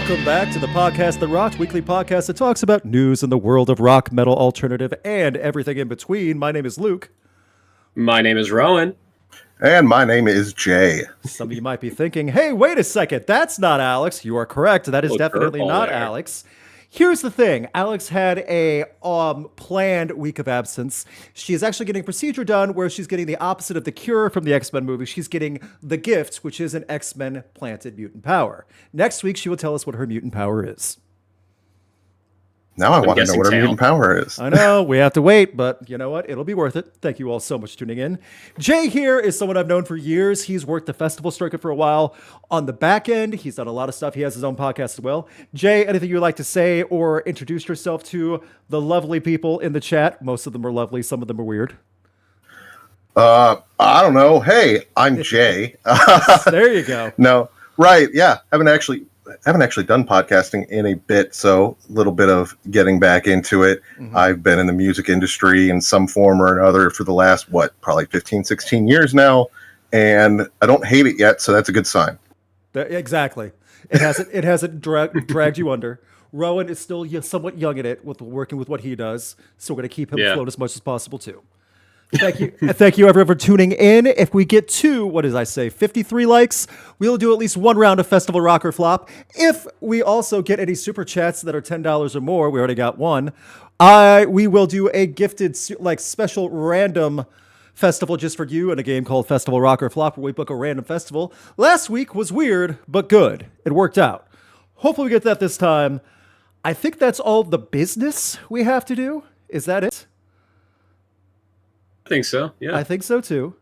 Welcome back to the podcast that rocked, weekly podcast that talks about news in the world of rock, metal, alternative, and everything in between. My name is Luke. My name is Rowan. And my name is Jay. Some of you might be thinking, hey, wait a second, that's not Alex. You are correct. That is definitely not Alex. Here's the thing. Alex had a planned week of absence. She is actually getting a procedure done where she's getting the opposite of the cure from the X-Men movie. She's getting the gift, which is an X-Men planted mutant power. Next week, she will tell us what her mutant power is. Now I want to know what her mutant power is. I know, we have to wait, but you know what? It'll be worth it. Thank you all so much for tuning in. Jay here is someone I've known for years. He's worked the festival circuit for a while. On the back end, he's done a lot of stuff. He has his own podcast as well. Jay, anything you'd like to say or introduce yourself to the lovely people in the chat? Most of them are lovely. Some of them are weird. I don't know. Hey, I'm Jay. There you go. No, right. Yeah. Haven't actually done podcasting in a bit, so a little bit of getting back into it. Mm-hmm. I've been in the music industry in some form or another for the last, probably 15, 16 years now, and I don't hate it yet, so that's a good sign. Exactly. It hasn't dragged you under. Rowan is still somewhat young at it with working with what he does, so we're going to keep him afloat as much as possible, too. Thank you. Thank you, everyone, for tuning in. If we get to, 53 likes, we'll do at least one round of Festival Rock or Flop. If we also get any super chats that are $10 or more, we already got one, we will do a gifted, special random festival just for you in a game called Festival Rock or Flop, where we book a random festival. Last week was weird, but good. It worked out. Hopefully we get that this time. I think that's all the business we have to do. Is that it? I think so, yeah. I think so, too.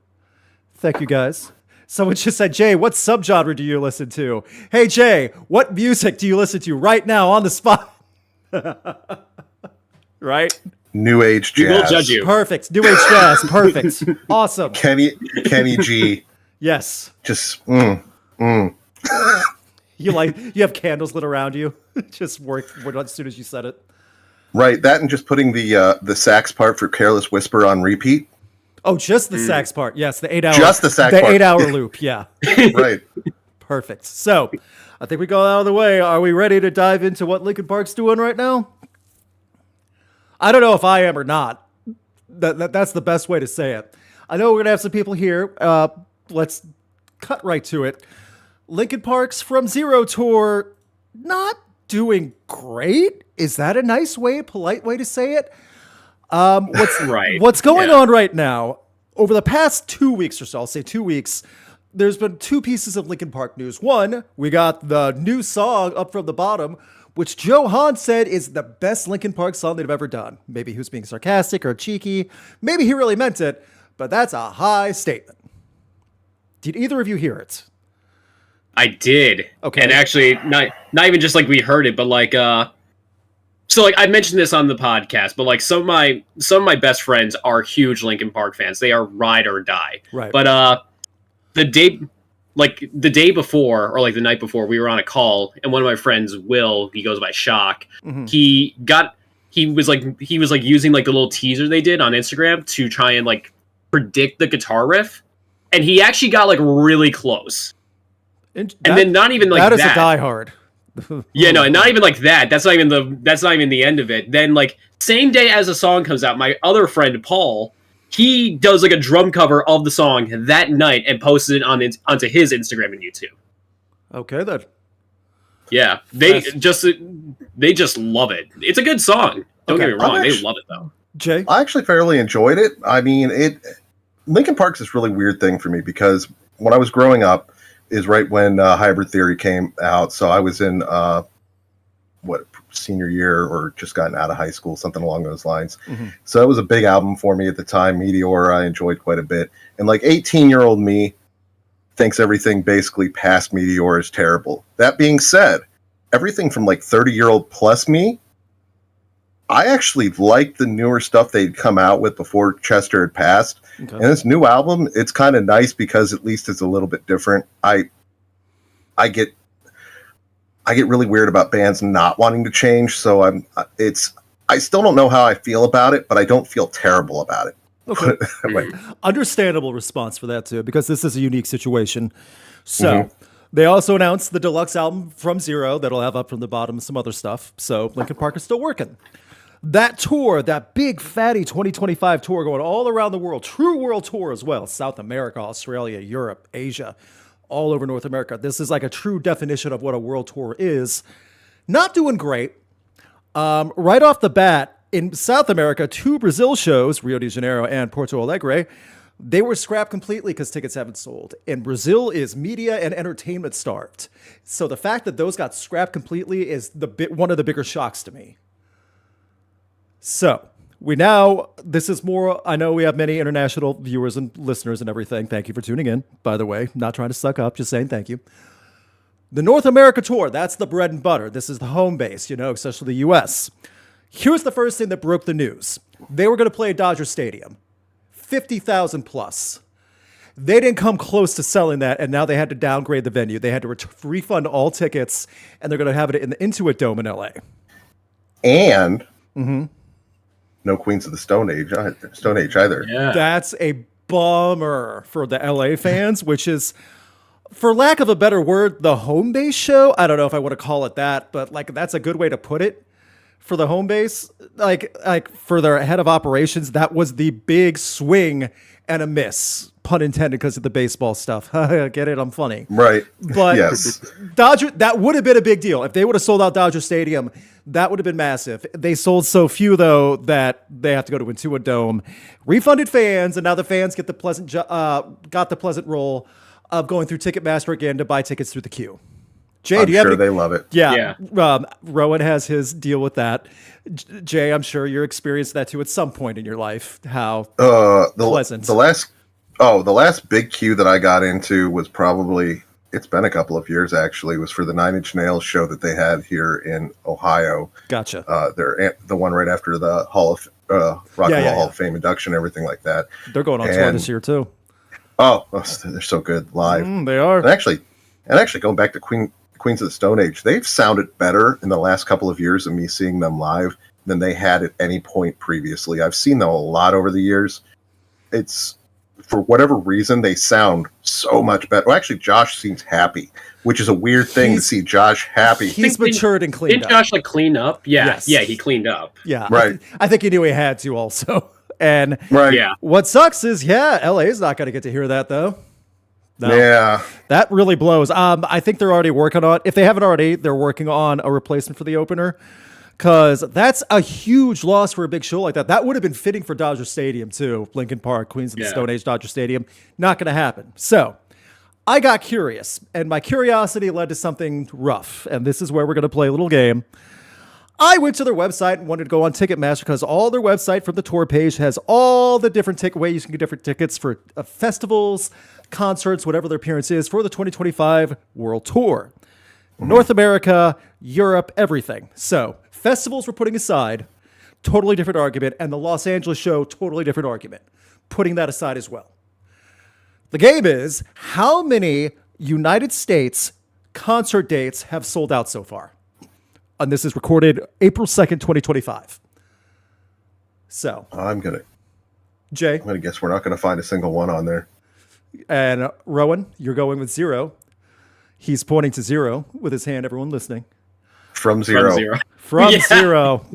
Thank you, guys. Someone just said, Jay, what subgenre do you listen to? Hey, Jay, what music do you listen to right now on the spot? Right? New Age jazz. We will judge you. Perfect. New Age jazz. Perfect. Awesome. Kenny G. Yes. Just, You have candles lit around you. Just worked as soon as you said it. Right, that and just putting the sax part for Careless Whisper on repeat. Oh, just the sax part. Yes, the 8 hour. Just the sax part. The 8 hour loop, yeah. Right. Perfect. So, I think we got out of the way. Are we ready to dive into what Linkin Park's doing right now? I don't know if I am or not. That's the best way to say it. I know we're going to have some people here. Let's cut right to it. Linkin Park's From Zero tour, not doing great. Is that a nice way, a polite way to say it? What's going on right now? Over the past 2 weeks or so, I'll say 2 weeks, there's been two pieces of Linkin Park news. One, we got the new song, Up From the Bottom, which Joe Hahn said is the best Linkin Park song they've ever done. Maybe he was being sarcastic or cheeky. Maybe he really meant it, but that's a high statement. Did either of you hear it? I did. Okay. And actually, not even just like we heard it, but like, so like I mentioned this on the podcast, but like some of my best friends are huge Linkin Park fans. They are ride or die. Right. But the day before, or like the night before, we were on a call, and one of my friends, Will, he goes by Shock. Mm-hmm. He was using like the little teaser they did on Instagram to try and like predict the guitar riff, and he actually got like really close. And then not even like that. That is a diehard. Yeah, no, and not even like that. That's not even the end of it. Then like same day as the song comes out, my other friend Paul, he does like a drum cover of the song that night and posted it onto his Instagram and YouTube. Okay, then. Yeah, they just love it. It's a good song. Don't get me wrong, they love it though. Jay, I actually fairly enjoyed it. I mean, Linkin Park's this really weird thing for me because when I was growing up is right when Hybrid Theory came out. So I was in senior year or just gotten out of high school, something along those lines. Mm-hmm. So it was a big album for me at the time. Meteor, I enjoyed quite a bit. And like 18-year-old me thinks everything basically past Meteor is terrible. That being said, everything from like 30-year-old plus me, I actually liked the newer stuff they'd come out with before Chester had passed. Okay. And this new album, it's kind of nice because at least it's a little bit different. I get really weird about bands not wanting to change, so I still don't know how I feel about it, but I don't feel terrible about it. Okay. Understandable response for that too, because this is a unique situation. So They also announced the deluxe album From Zero that'll have Up From the Bottom, some other stuff. So Linkin Park is still working. That tour, that big fatty 2025 tour going all around the world, true world tour as well. South America, Australia, Europe, Asia, all over North America. This is like a true definition of what a world tour is. Not doing great. Right off the bat, in South America, 2 Brazil shows, Rio de Janeiro and Porto Alegre, they were scrapped completely because tickets haven't sold. And Brazil is media and entertainment starved. So the fact that those got scrapped completely is one of the bigger shocks to me. So this is more, I know we have many international viewers and listeners and everything. Thank you for tuning in, by the way. Not trying to suck up, just saying thank you. The North America tour, that's the bread and butter. This is the home base, especially the US. Here's the first thing that broke the news. They were going to play at Dodger Stadium. 50,000 plus. They didn't come close to selling that, and now they had to downgrade the venue. They had to refund all tickets, and they're going to have it in the Intuit Dome in LA. And no Queens of the Stone Age either. Yeah. That's a bummer for the LA fans, which is, for lack of a better word, the home base show. I don't know if I want to call it that, but that's a good way to put it. For the home base, like for their head of operations, that was the big swing and a miss, pun intended, because of the baseball stuff. Get it? I'm funny. Right. But yes. Dodger, that would have been a big deal. If they would have sold out Dodger Stadium, that would have been massive. They sold so few, though, that they have to go to Intuit Dome. Refunded fans, and now the fans get the pleasant role of going through Ticketmaster again to buy tickets through the queue. Jay, I'm sure they love it. Yeah. Rowan has his deal with that. Jay, I'm sure you experienced that too at some point in your life. How pleasant. The last big queue that I got into was probably, it's been a couple of years actually, was for the 9 Inch Nails show that they had here in Ohio. Gotcha. The one right after the Rock and Roll Hall of Fame induction, everything like that. They're going on tour this year too. Oh, they're so good live. They are. And actually going back to Queens of the Stone Age, they've sounded better in the last couple of years of me seeing them live than they had at any point previously. I've seen them a lot over the years. It's, for whatever reason, they sound so much better. Well, actually, Josh seems happy, which is a weird thing to see Josh happy. He's matured and cleaned up. Did Josh clean up? Yeah. Yes. Yeah, he cleaned up. Yeah. Right. I think he knew he had to also. And yeah. What sucks is, LA is not going to get to hear that, though. No. Yeah. That really blows. I think they're already working on, if they haven't already, they're working on a replacement for the opener, because that's a huge loss for a big show like that. That would have been fitting for Dodger Stadium, too. Linkin Park, Queens of the Stone Age, Dodger Stadium. Not going to happen. So I got curious, and my curiosity led to something rough. And this is where we're going to play a little game. I went to their website and wanted to go on Ticketmaster because all their website from the tour page has all the different ways you can get different tickets for festivals, concerts, whatever their appearance is for the 2025 World Tour. North America, Europe, everything. So festivals we're putting aside, totally different argument, and the Los Angeles show, totally different argument. Putting that aside as well. The game is, how many United States concert dates have sold out so far? And this is recorded April 2nd, 2025. So I'm gonna Jay, guess we're not gonna find a single one on there. And Rowan, you're going with 0. He's pointing to 0 with his hand. Everyone listening. From zero. From 0.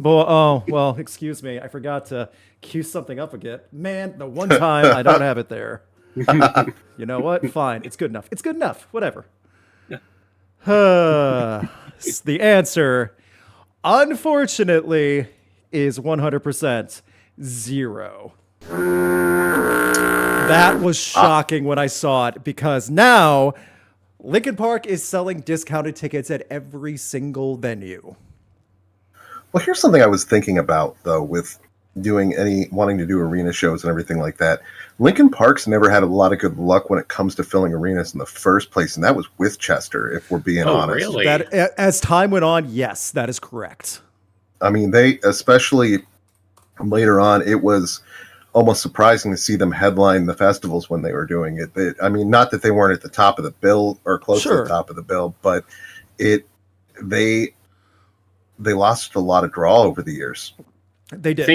Well, excuse me. I forgot to cue something up again. Man, the one time I don't have it there. You know what? Fine. It's good enough. It's good enough. Whatever. The answer, unfortunately, is 100% 0. That was shocking when I saw it, because now Linkin Park is selling discounted tickets at every single venue. Well, here's something I was thinking about, though, with wanting to do arena shows and everything like that. Linkin Park's never had a lot of good luck when it comes to filling arenas in the first place, and that was with Chester, if we're being honest. Really? That, as time went on, yes, that is correct. I mean, they, especially later on, it was almost surprising to see them headline the festivals when they were doing it. I mean, not that they weren't at the top of the bill or close to the top of the bill, but they lost a lot of draw over the years. They did.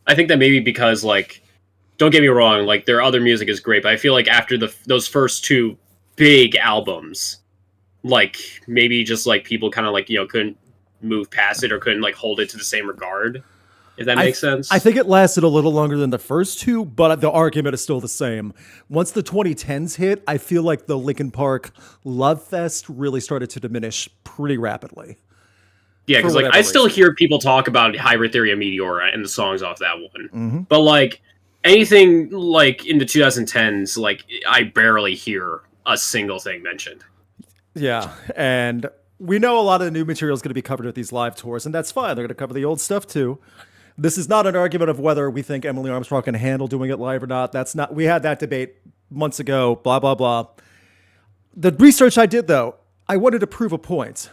I think that maybe because, don't get me wrong, their other music is great, but I feel like after those first two big albums, like maybe just like people kind of like, you know, couldn't move past it or couldn't like hold it to the same regard, if that makes sense. I think it lasted a little longer than the first two, but the argument is still the same. Once the 2010s hit, I feel like the Linkin Park Love Fest really started to diminish pretty rapidly. Yeah, because like I still hear people talk about Hybritheria Meteora and the songs off that one, but like anything like in the 2010s, like I barely hear a single thing mentioned. Yeah, and we know a lot of the new material is going to be covered at these live tours, and that's fine. They're going to cover the old stuff too. This is not an argument of whether we think Emily Armstrong can handle doing it live or not. That's not. We had that debate months ago. Blah blah blah. The research I did, though, I wanted to prove a point.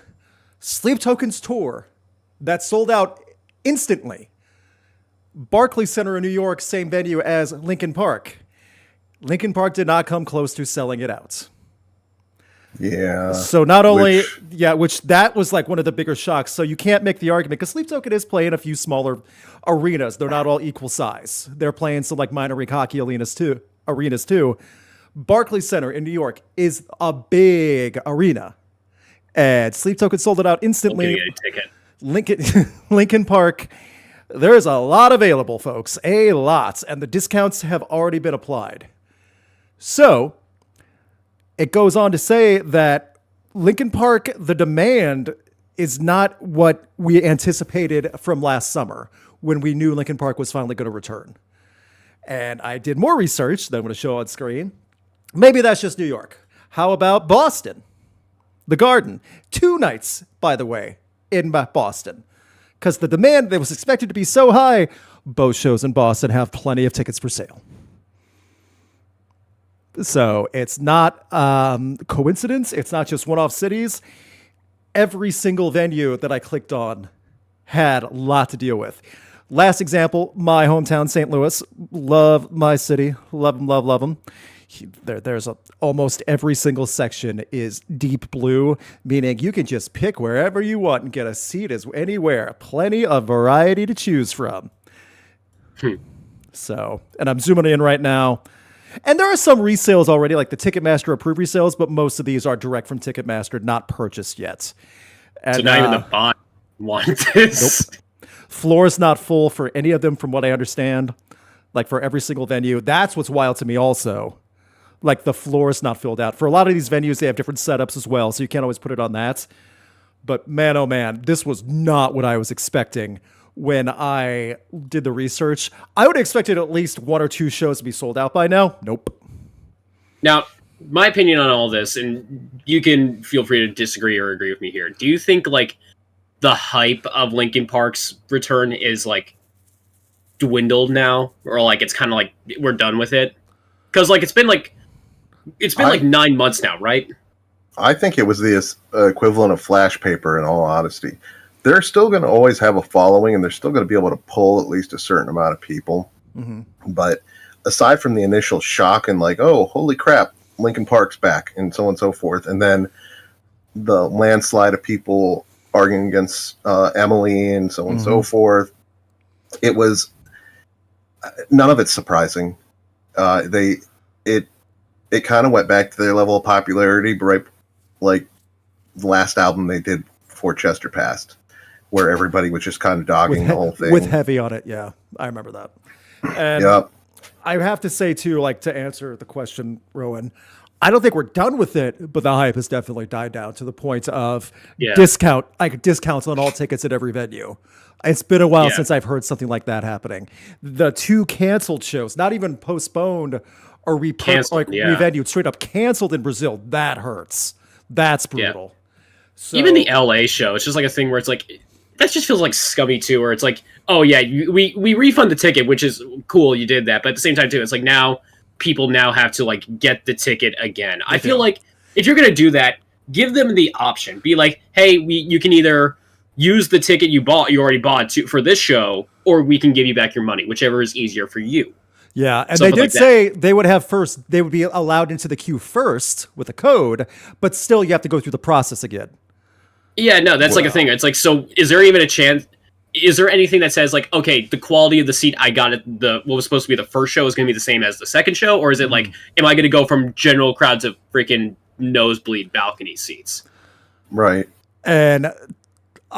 Sleep Token's tour that sold out instantly. Barclays Center in New York, same venue as Linkin Park. Linkin Park did not come close to selling it out. Yeah. So not only, which that was like one of the bigger shocks. So you can't make the argument because Sleep Token is playing a few smaller arenas. They're not all equal size. They're playing some like minor league hockey arenas too. Barclays Center in New York is a big arena. And Sleep Token sold it out instantly. Linkin Park, there's a lot available, folks. A lot. And the discounts have already been applied. So it goes on to say that Linkin Park, the demand is not what we anticipated from last summer when we knew Linkin Park was finally going to return. And I did more research that I'm going to show on screen. Maybe that's just New York. How about Boston? The Garden. 2 nights, by the way, in Boston. Because the demand that was expected to be so high, both shows in Boston have plenty of tickets for sale. So it's not coincidence. It's not just one-off cities. Every single venue that I clicked on had a lot to deal with. Last example, my hometown, St. Louis. Love my city. Love them, love them. There's almost every single section is deep blue, meaning you can just pick wherever you want and get a seat as anywhere. Plenty of variety to choose from. So, and I'm zooming in right now. And there are some resales already, like the Ticketmaster approved resales, but most of these are direct from Ticketmaster, not purchased yet. And, so not even the bot wants this. Nope. Floor is not full for any of them, from what I understand. Like for every single venue. That's what's wild to me also. Like the floor is not filled out. For a lot of these venues, they have different setups as well, so you can't always put it on that. But man, oh man, this was not what I was expecting when I did the research. I would have expected at least 1 or 2 shows to be sold out by now. Nope. Now, my opinion on all this, and you can feel free to disagree or agree with me here. Do you think like the hype of Linkin Park's return is like dwindled now, or like it's kind of like we're done with it? Because like it's been like 9 months now, right? I think it was the equivalent of flash paper, in all honesty. They're still going to always have a following, and they're still going to be able to pull at least a certain amount of people. But aside from the initial shock and like, oh, holy crap, Linkin Park's back, and so on and so forth, and then the landslide of people arguing against Emily and so on and so forth, it was none of it's surprising. It kind of went back to their level of popularity, right? Like the last album they did before Chester passed, where everybody was just kind of dogging the whole thing. With Heavy on it, yeah. I remember that. And I have to say, too, like to answer the question, Rowan, I don't think we're done with it, but the hype has definitely died down to the point of discounts on all tickets at every venue. It's been a while since I've heard something like that happening. The 2 canceled shows, not even postponed or revenued, straight up canceled in Brazil. That hurts. That's brutal. Yeah. So, even the LA show, it's just like a thing where it's like, that just feels like scummy too, where it's like, oh yeah, we refund the ticket, which is cool, you did that, but at the same time too, it's like now people now have to like get the ticket again. I feel like if you're gonna do that, give them the option. Be like, hey, you can either use the ticket you already bought for this show, or we can give you back your money, whichever is easier for you. Yeah, and something they did say they would be allowed into the queue first with a code, but still you have to go through the process again. Yeah, no, that's like a thing. It's like, so is there even a chance? Is there anything that says like, okay, the quality of the seat I got at what was supposed to be the first show is going to be the same as the second show? Or is it like, am I going to go from general crowds of freaking nosebleed balcony seats. Right. And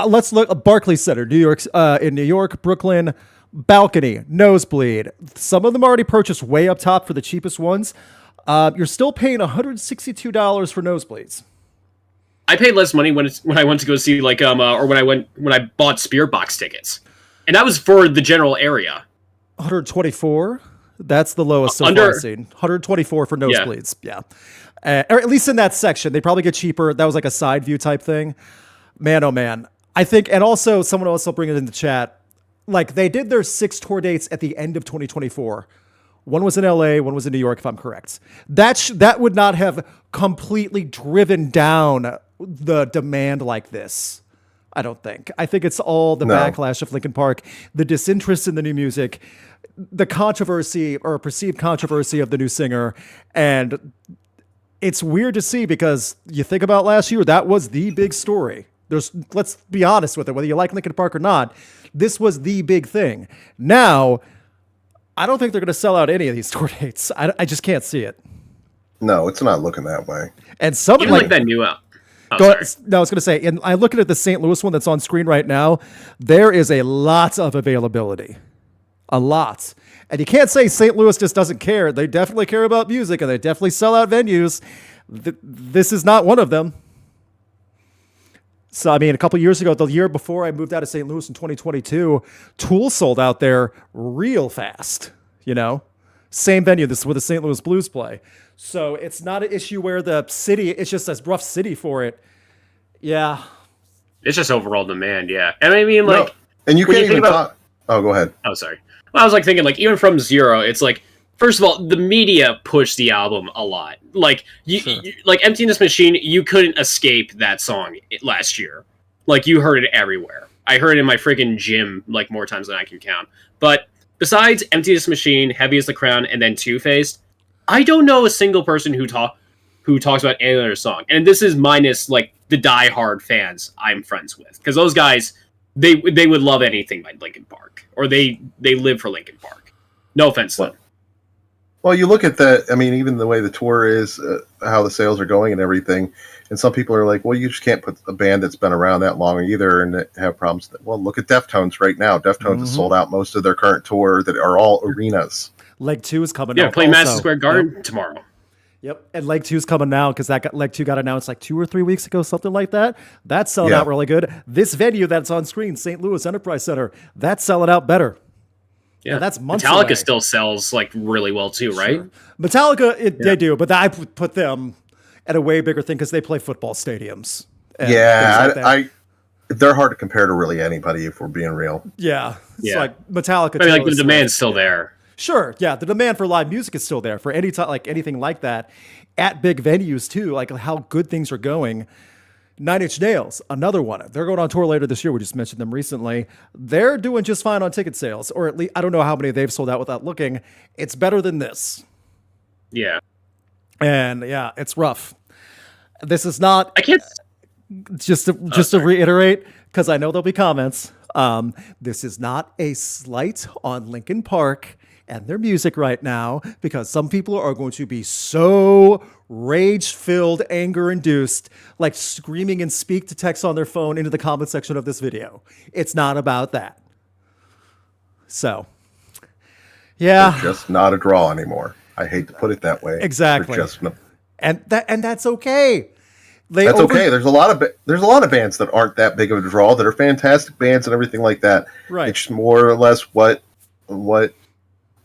let's look Barclays Center, New York, in New York, Brooklyn, balcony, nosebleed. Some of them already purchased way up top for the cheapest ones. You're still paying $162 for nosebleeds. I paid less money when I went to go see or when I bought Spiritbox tickets, and that was for the general area. 124. That's the lowest so far I've seen. 124 for nosebleeds. Yeah. Or at least in that section, they probably get cheaper. That was like a side view type thing. Man, oh man. I think, and also someone else will bring it in the chat. Like they did their 6 tour dates at the end of 2024. One was in LA, one was in New York, if I'm correct. That would not have completely driven down the demand like this. I don't think. I think it's all the backlash of Linkin Park, the disinterest in the new music, the controversy or perceived controversy of the new singer. And it's weird to see because you think about last year, that was the big story. Let's be honest with it, whether you like Linkin Park or not, this was the big thing. Now, I don't think they're going to sell out any of these tour dates. I just can't see it. No, it's not looking that way. And some even like that new out. I was going to say, and I look at the St. Louis one that's on screen right now. There is a lot of availability, a lot, and you can't say St. Louis just doesn't care. They definitely care about music, and they definitely sell out venues. This is not one of them. So, I mean, a couple years ago, the year before I moved out of St. Louis in 2022, Tool sold out there real fast, Same venue, this is where the St. Louis Blues play. So it's not an issue where the city, it's just a rough city for it. Yeah. It's just overall demand, yeah. And I mean, like... No, and you can't even talk... Oh, go ahead. Oh, sorry. Well, I was, thinking, even from zero, it's like... First of all, the media pushed the album a lot. Like, Emptiness Machine, you couldn't escape that song last year. Like, you heard it everywhere. I heard it in my freaking gym, more times than I can count. But besides Emptiness Machine, Heavy as the Crown, and then Two-Faced, I don't know a single person who talks about any other song. And this is minus, the diehard fans I'm friends with. Because those guys, they would love anything by Linkin Park. Or they live for Linkin Park. No offense to them. Well, you look at that, I mean, even the way the tour is, how the sales are going and everything, and some people are like, well, you just can't put a band that's been around that long either and have problems. Well, look at Deftones right now. Deftones has sold out most of their current tour that are all arenas. Leg 2 is coming out. Yeah, play Madison Square Garden tomorrow. Yep, and Leg 2 is coming now because Leg 2 got announced 2 or 3 weeks ago, something like that. That's selling out really good. This venue that's on screen, St. Louis Enterprise Center, that's selling out better. Yeah, and that's months Metallica away. Still sells really well too, right? Sure. Metallica, they do, but I put them at a way bigger thing because they play football stadiums. They're hard to compare to really anybody if we're being real. Yeah, it's Metallica. I mean, the demand's still there. Sure, yeah, the demand for live music is still there for any time, anything like that at big venues too. How good things are going. Nine Inch Nails, another one. They're going on tour later this year. We just mentioned them recently. They're doing just fine on ticket sales, or at least I don't know how many they've sold out without looking. It's better than this. Yeah. And yeah, it's rough. This is not. I can't. Just to reiterate, because I know there'll be comments. This is not a slight on Linkin Park and their music right now, because some people are going to be so rage-filled, anger-induced, screaming and speak to text on their phone into the comment section of this video. It's not about that. So, yeah. They're just not a draw anymore. I hate to put it that way. Exactly. And that's okay. That's okay. There's a lot of bands that aren't that big of a draw that are fantastic bands and everything like that. Right. It's more or less what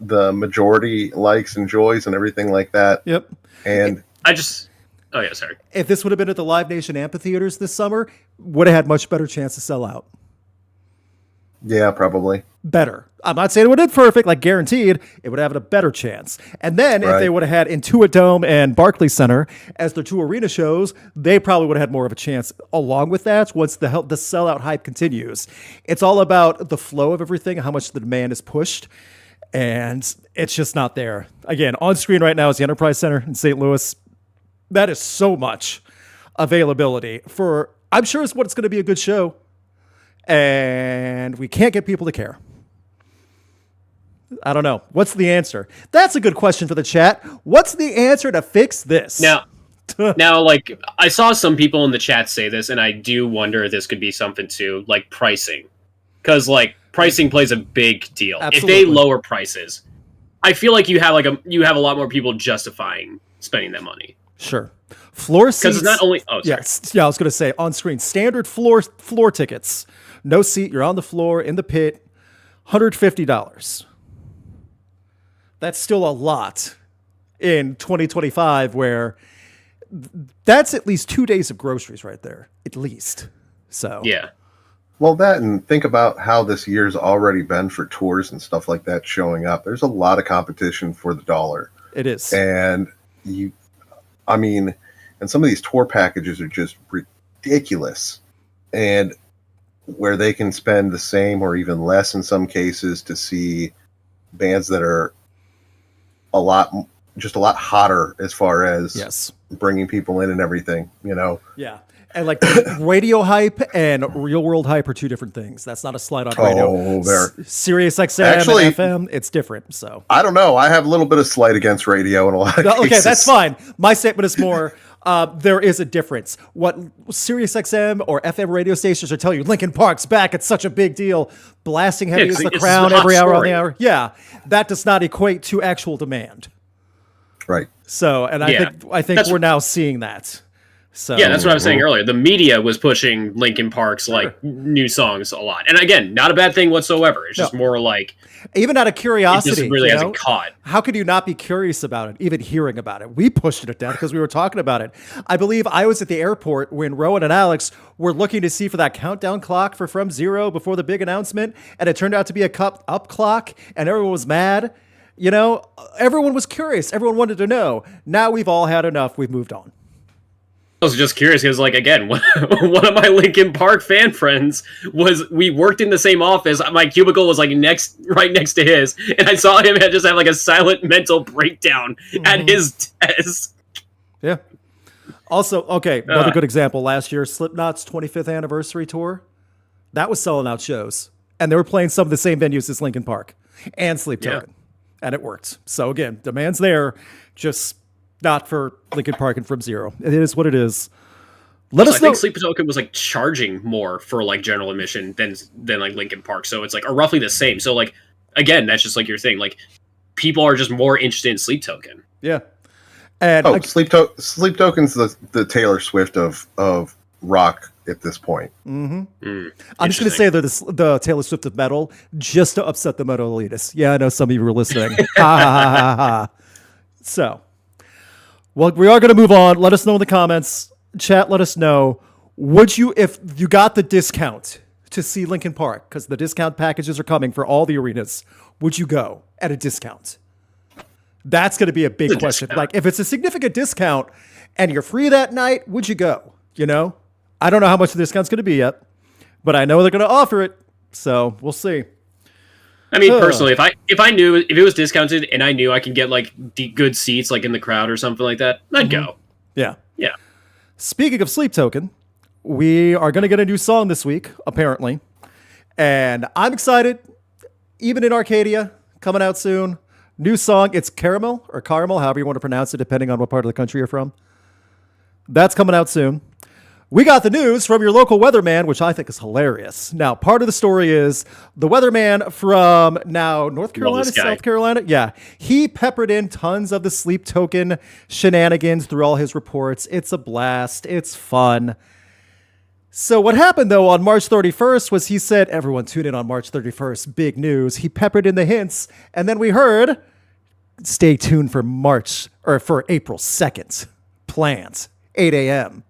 the majority likes, enjoys, and everything like that. Yep. And sorry. If this would have been at the Live Nation amphitheaters this summer, would have had much better chance to sell out. Yeah, probably. Better. I'm not saying it would have been perfect, guaranteed. It would have had a better chance. And then if they would have had Intuit Dome and Barclays Center as their 2 arena shows, they probably would have had more of a chance. Along with that, once the sellout hype continues, it's all about the flow of everything, how much the demand is pushed. And it's just not there. Again, on screen right now is the Enterprise Center in St. Louis. That is so much availability for, I'm sure it's going to be a good show. And we can't get people to care. I don't know. What's the answer? That's a good question for the chat. What's the answer to fix this? Now, Now, like, I saw some people in the chat say this, and I do wonder if this could be something too, like pricing. Because, like, pricing plays a big deal. Absolutely. If they lower prices, I feel like you have a lot more people justifying spending that money. Sure. Floor seats. Because it's not only... Oh, sorry. Yeah, I was going to say, on screen, standard floor tickets. No seat, you're on the floor, in the pit, $150. That's still a lot in 2025, where that's at least 2 days of groceries right there, at least. So yeah. Well, that, and think about how this year's already been for tours and stuff like that showing up. There's a lot of competition for the dollar. It is. And and some of these tour packages are just ridiculous. And where they can spend the same or even less in some cases to see bands that are a lot hotter as far as bringing people in and everything, Yeah. And like radio hype and real world hype are two different things. That's not a slight on radio. Sirius XM and FM, it's different. So I don't know. I have a little bit of slight against radio in a lot of cases. Okay, that's fine. My statement is more, there is a difference. What Sirius XM or FM radio stations are telling you, Linkin Park's back, it's such a big deal, blasting heavy as the Crown every hour on the hour. Yeah, that does not equate to actual demand. Right. So, and I think we're now seeing that. So yeah, that's what I was saying earlier. The media was pushing Linkin Park's like new songs a lot, and again, not a bad thing whatsoever. It's just more like, even out of curiosity, it just really hasn't caught. How could you not be curious about it, even hearing about it? We pushed it down because we were talking about it. I believe I was at the airport when Rowan and Alex were looking to see for that countdown clock for From Zero before the big announcement, and it turned out to be a cup up clock, and everyone was mad. Everyone was curious. Everyone wanted to know. Now we've all had enough. We've moved on. I was just curious because, like, again, one of my Linkin Park fan friends we worked in the same office. My cubicle was like right next to his, and I saw him just have like a silent mental breakdown at his desk. Yeah. Also, okay, another good example. Last year, Slipknot's 25th anniversary tour, that was selling out shows, and they were playing some of the same venues as Linkin Park and Sleep Token, and it worked. So again, demand's there, just not for Linkin Park and From Zero. It is what it is. Let us know. I think Sleep Token was like charging more for like general admission than like Linkin Park. So it's like roughly the same. So like, again, that's just like your thing. Like, people are just more interested in Sleep Token. Yeah. And Sleep Token's the Taylor Swift of rock at this point. I'm just going to say that the Taylor Swift of metal, just to upset the metal elitists. Yeah, I know some of you were listening. Ha ha ha ha. So. Well, we are going to move on. Let us know in the comments. Chat, let us know. Would you, if you got the discount to see Linkin Park, because the discount packages are coming for all the arenas, would you go at a discount? That's going to be a big question. Discount. Like, if it's a significant discount and you're free that night, would you go? I don't know how much the discount's going to be yet, but I know they're going to offer it. So we'll see. I mean, personally, if I knew if it was discounted and I knew I could get like good seats, like in the crowd or something like that, I'd go. Yeah. Yeah. Speaking of Sleep Token, we are going to get a new song this week, apparently. And I'm excited. Even in Arcadia, coming out soon. New song. It's Caramel, however you want to pronounce it, depending on what part of the country you're from. That's coming out soon. We got the news from your local weatherman, which I think is hilarious. Now, part of the story is the weatherman from now North Carolina, South Carolina. Yeah. He peppered in tons of the Sleep Token shenanigans through all his reports. It's a blast. It's fun. So what happened, though, on March 31st was he said, everyone tune in on March 31st. Big news. He peppered in the hints. And then we heard, stay tuned for April 2nd. Plans, 8 a.m.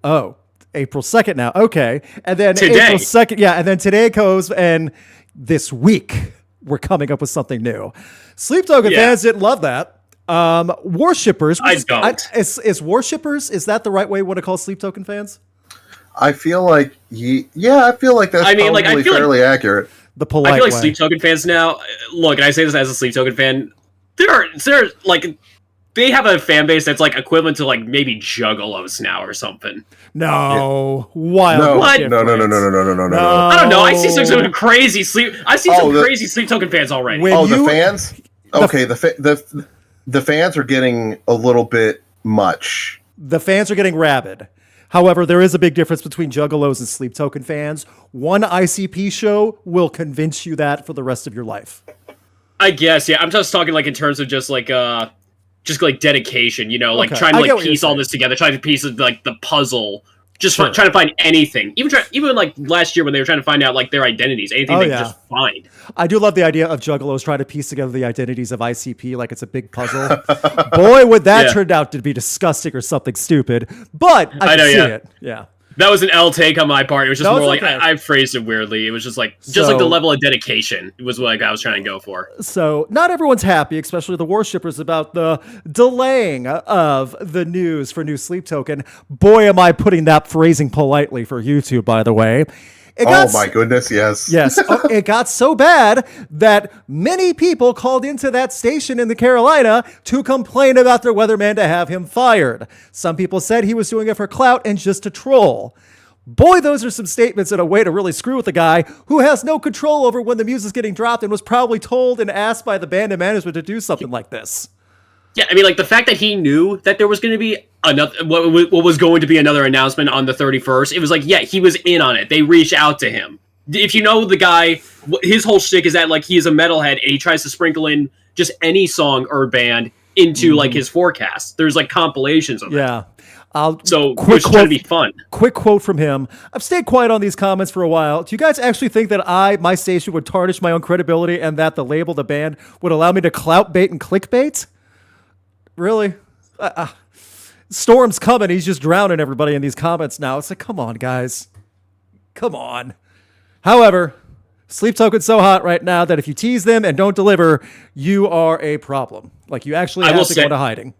Oh, April 2nd now. Okay. And then today. April 2nd. Yeah. And then today goes, and this week we're coming up with something new. Sleep Token fans didn't love that. Worshippers. I don't. Is worshippers, is that the right way we want to call Sleep Token fans? I feel like, I feel like that's probably fairly accurate. The polite I feel like way. Sleep Token fans now, look, and I say this as a Sleep Token fan, they're like, they have a fan base that's like equivalent to like maybe Juggalos now or something. No, No, wild. no. I don't know. I see some crazy Sleep Token fans already. The fans? Okay, the fans are getting a little bit much. The fans are getting rabid. However, there is a big difference between Juggalos and Sleep Token fans. One ICP show will convince you that for the rest of your life. I guess, yeah. I'm just talking like in terms of just like dedication, you know, like trying to like piece all this together, trying to piece like the puzzle, just trying to find anything. Even like last year when they were trying to find out like their identities, anything they could just find. I do love the idea of Juggalos trying to piece together the identities of ICP like it's a big puzzle. Boy, would that turn out to be disgusting or something stupid. But I can see it. Yeah. That was an L take on my part. It was just more like I phrased it weirdly. It was just like the level of dedication was what I was trying to go for. So not everyone's happy, especially the worshippers, about the delaying of the news for new Sleep Token. Boy, am I putting that phrasing politely for YouTube, by the way. My goodness, yes. Yes. It got so bad that many people called into that station in the Carolina to complain about their weatherman to have him fired. Some people said he was doing it for clout and just to troll. Boy, those are some statements and a way to really screw with the guy who has no control over when the music's getting dropped and was probably told and asked by the band and management to do something like this. Yeah, I mean, like the fact that he knew that there was going to be what was going to be another announcement on the 31st. It was like, yeah, he was in on it. They reached out to him. If you know the guy, his whole shtick is that like he is a metalhead and he tries to sprinkle in just any song or band into like his forecast. There's like compilations of it. Yeah. Which is going to be fun. Quick quote from him. I've stayed quiet on these comments for a while. Do you guys actually think that my station would tarnish my own credibility and that the label, the band, would allow me to clout bait and clickbait? Really? Storm's coming. He's just drowning everybody in these comments now. It's like, come on, guys. Come on. However, Sleep Token's so hot right now that if you tease them and don't deliver, you are a problem. Like, you actually have to go into hiding.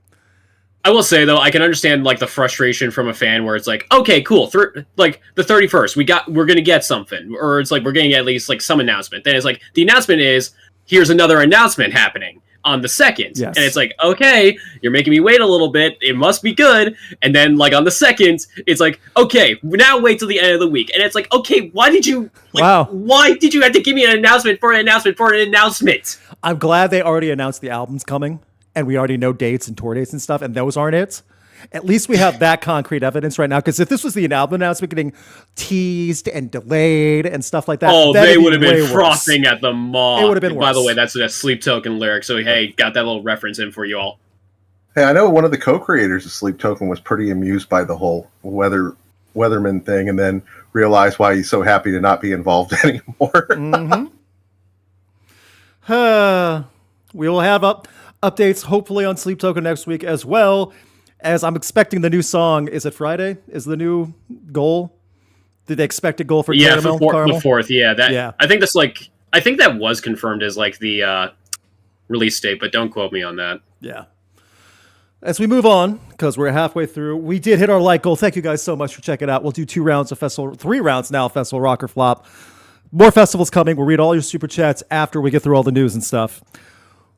I will say, though, I can understand, like, the frustration from a fan where it's like, okay, cool. Like, the 31st, we're going to get something. Or it's like, we're getting at least, like, some announcement. Then it's like, the announcement is, here's another announcement happening on the 2nd. Yes. And it's like, okay, you're making me wait a little bit. It must be good. And then, like, on the 2nd, it's like, okay, now wait till the end of the week. And it's like, okay, why did you have to give me an announcement for an announcement for an announcement? I'm glad they already announced the album's coming, and we already know dates and tour dates and stuff, and those aren't it. At least we have that concrete evidence right now, because if this was the album announcement getting teased and delayed and stuff like that, they would have been frothing at the mouth. It would have been worse. By the way, that's a Sleep Token lyric, so hey, got that little reference in for you all. Hey, I know one of the co-creators of Sleep Token was pretty amused by the whole Weatherman thing, and then realized why he's so happy to not be involved anymore. We will have updates hopefully on Sleep Token next week, as well as I'm expecting the new song. Is it Friday? Is the new goal? Did they expect a goal for Caramel? The 4th. Yeah, I think I think that was confirmed as like the release date, but don't quote me on that. Yeah. As we move on, because we're halfway through, we did hit our like goal. Thank you guys so much for checking it out. We'll do 3 rounds now, Festival Rock or Flop. More festivals coming. We'll read all your super chats after we get through all the news and stuff.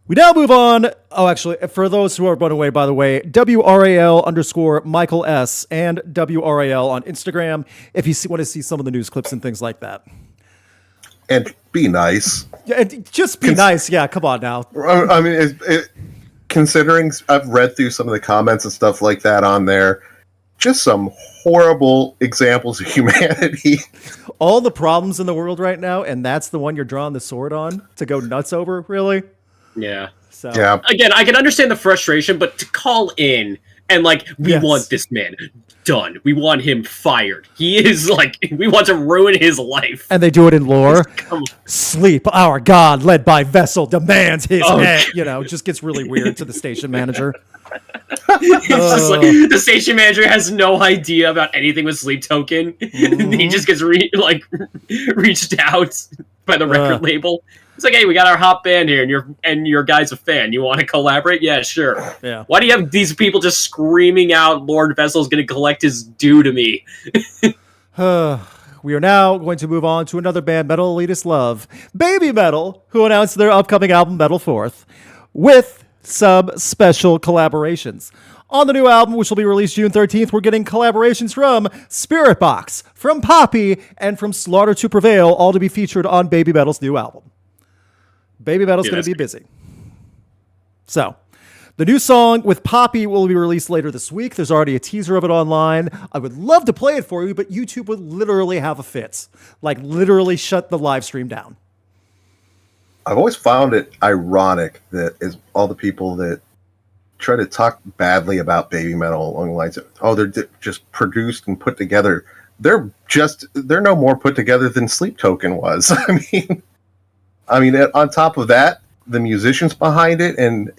We now move on. Oh, actually, for those who are run away, by the way, WRAL_Michael S. and WRAL on Instagram if you want to see some of the news clips and things like that. And be nice. Yeah, just be nice. Yeah, come on now. I mean, considering I've read through some of the comments and stuff like that on there, just some horrible examples of humanity. All the problems in the world right now, and that's the one you're drawing the sword on to go nuts over, really? Yeah. So again, I can understand the frustration, but to call in and like, we want this man done. We want him fired. He is like, we want to ruin his life. And they do it in lore. Sleep, our god, led by Vessel, demands his head. You know, it just gets really weird to the station manager. It's just like, the station manager has no idea about anything with Sleep Token. He just gets reached out by the record label. It's like, hey, we got our hot band here, and your guy's a fan. You want to collaborate? Yeah, sure. Yeah. Why do you have these people just screaming out, Lord Vessel's going to collect his due to me? We are now going to move on to another band, Metal Elitist Love, BABYMETAL, who announced their upcoming album, Metal 4th, with some special collaborations. On the new album, which will be released June 13th, we're getting collaborations from Spiritbox, from Poppy, and from Slaughter to Prevail, all to be featured on BABYMETAL's new album. BABYMETAL's going to be busy. So, The new song with Poppy will be released later this week. There's already a teaser of it online. I would love to play it for you, but YouTube would literally have a fit. Like, literally shut the live stream down. I've always found it ironic that is all the people that try to talk badly about baby metal along the lines of, oh, they're just produced and put together. They're no more put together than Sleep Token was. I mean, on top of that, the musicians behind it, and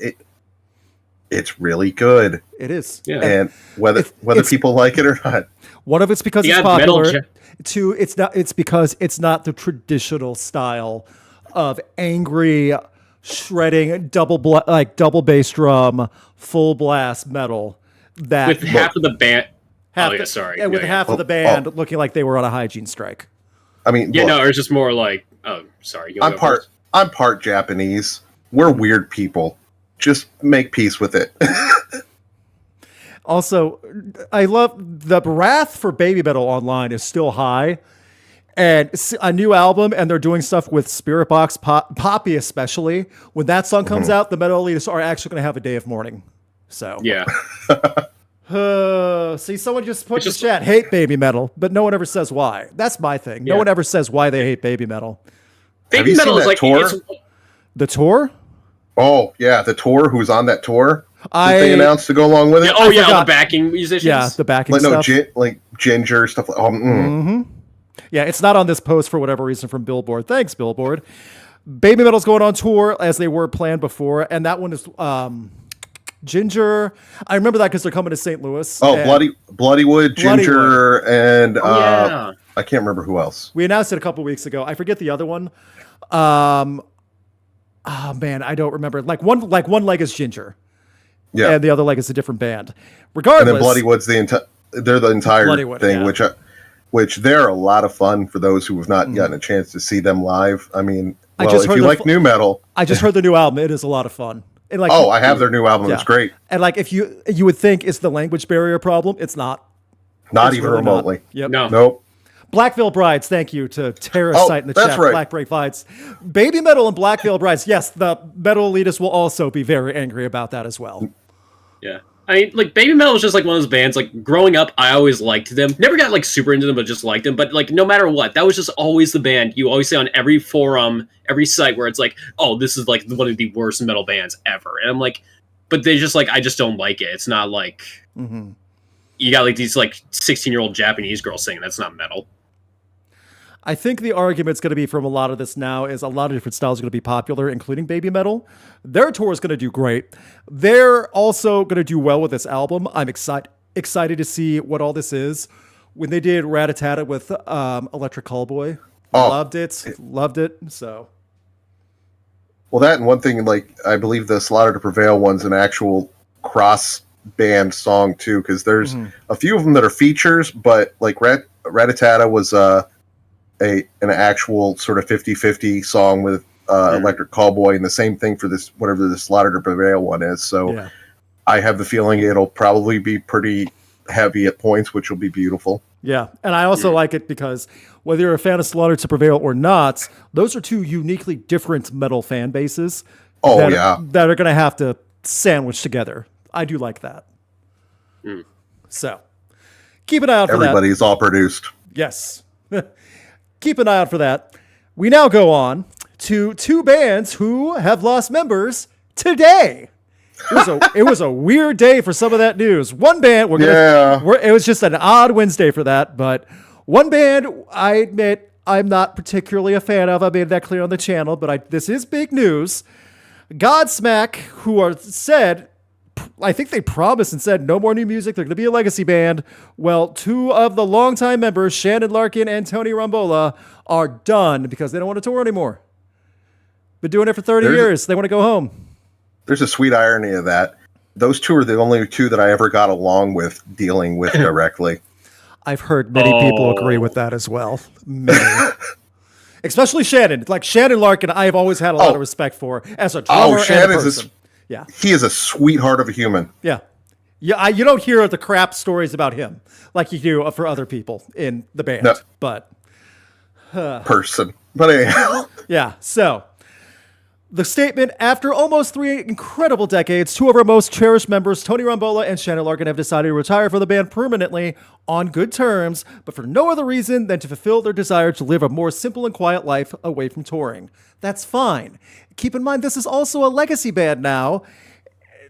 it's really good. It is. Yeah. And whether people like it or not. One of it's because it's popular. Two, it's because it's not the traditional style of angry, shredding, double bass drum, full blast metal. That with half of the band. Half of the band looking like they were on a hygiene strike. I mean, yeah, no, it's just more like, oh, sorry. I'm part Japanese. We're weird people. Just make peace with it. Also, I love the wrath for baby metal online is still high, and a new album, and they're doing stuff with Spiritbox, Poppy especially. When that song comes out, the metal elitists are actually going to have a day of mourning. So yeah. See, someone just put in the chat, hate baby metal, but no one ever says why. That's my thing. No one ever says why they hate baby metal. Baby metal is like tour? The tour? Oh yeah, the tour. Who's on that tour? They announced to go along with it. Yeah, all the backing musicians. Yeah, the backing stuff. Like Ginger stuff. Yeah, it's not on this post for whatever reason from Billboard. Thanks, Billboard. Baby metal's going on tour as they were planned before, and that one is Ginger. I remember that because they're coming to St. Louis. Oh, Bloodywood, Ginger, and I can't remember who else. We announced it a couple weeks ago. I forget the other one. Oh man, I don't remember. Like one leg is Ginger, and the other leg is a different band. Regardless, and then Bloodywood's they're the entire thing, which they're a lot of fun for those who have not gotten a chance to see them live. I mean, if you like new metal, I just heard the new album. It is a lot of fun. And I have their new album. It's great. And like, if you would think it's the language barrier problem, it's not. Not even really remotely. Yep. No. Nope. Black Veil Brides, thank you to Terracite in the chat. Right. Black Break Brides. Baby metal and Black Veil Brides. Yes, the metal elitists will also be very angry about that as well. Yeah. I mean, like, Baby Metal was just like one of those bands. Like, growing up, I always liked them. Never got like super into them, but just liked them. But like, no matter what, that was just always the band you always say on every forum, every site where it's like, oh, this is like one of the worst metal bands ever. And I'm like, but they just like, I just don't like it. It's not like you got like these like 16-year-old Japanese girls singing. That's not metal. I think the argument's going to be from a lot of this now is a lot of different styles are going to be popular, including baby metal. Their tour is going to do great. They're also going to do well with this album. I'm excited to see what all this is. When they did Rat-a-Tat with Electric Callboy, loved it. So, well, that and one thing, like I believe the Slaughter to Prevail one's an actual cross band song too, because there's a few of them that are features, but like Rat-a-Tat was an actual sort of 50-50 song with Electric Callboy, and the same thing for this, whatever the Slaughter to Prevail one is. So I have the feeling it'll probably be pretty heavy at points, which will be beautiful. Yeah. And I also like it because whether you're a fan of Slaughter to Prevail or not, those are two uniquely different metal fan bases that are going to have to sandwich together. I do like that. So keep an eye out for that. Everybody's all produced. Yes. Keep an eye out for that. We now go on to two bands who have lost members today. It was a weird day for some of that news. One band, it was just an odd Wednesday for that, but one band, I admit, I'm not particularly a fan of. I made that clear on the channel, but this is big news. Godsmack, who are said, I think they promised and said no more new music. They're going to be a legacy band. Well, two of the longtime members, Shannon Larkin and Tony Rambola, are done because they don't want to tour anymore. Been doing it for 30 years. They want to go home. There's a sweet irony of that. Those two are the only two that I ever got along with dealing with directly. I've heard many people agree with that as well. Many. Especially Shannon. Like Shannon Larkin, I've always had a lot of respect for as a drummer and a person. He is a sweetheart of a human. Yeah. You don't hear the crap stories about him like you do for other people in the band. No. But person. But anyhow. Yeah. So The statement, after almost 3 incredible decades, 2 of our most cherished members, Tony Rambola and Shannon Larkin, have decided to retire from the band permanently on good terms, but for no other reason than to fulfill their desire to live a more simple and quiet life away from touring. That's fine. Keep in mind, this is also a legacy band now.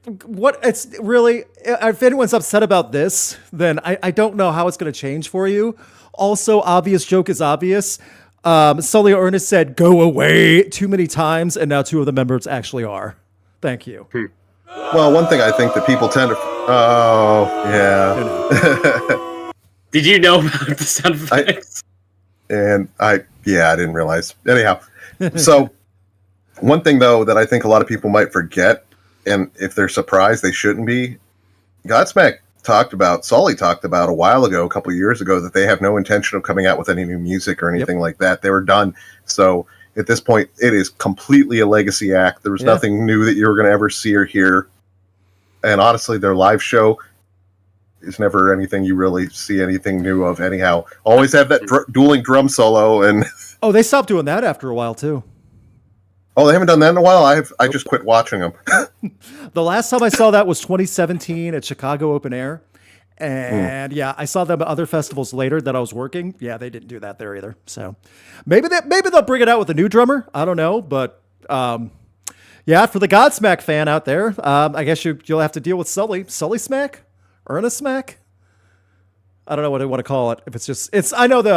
It's really, if anyone's upset about this, then I don't know how it's going to change for you. Also, obvious joke is obvious. Sully Ernest said, "Go away," too many times, and now 2 of the members actually are. Thank you. Well, one thing I think that people tend to... Oh, yeah. Did you know about the sound effects? I didn't realize. Anyhow, so one thing, though, that I think a lot of people might forget, and if they're surprised, they shouldn't be, Godsmack Sully talked about a while ago, a couple of years ago, that they have no intention of coming out with any new music or anything like that. They were done. So at this point, it is completely a legacy act. There was nothing new that you were going to ever see or hear. And honestly, their live show is never anything you really see anything new of anyhow. Always have that dueling drum solo. And oh, they stopped doing that after a while, too. Oh, they haven't done that in a while? I just quit watching them. The last time I saw that was 2017 at Chicago Open Air. And I saw them at other festivals later that I was working. Yeah, they didn't do that there either. So maybe they'll bring it out with a new drummer. I don't know. But for the Godsmack fan out there, I guess you'll have to deal with Sully. Sully Smack? Ernest Smack? I don't know what I want to call it. If I know the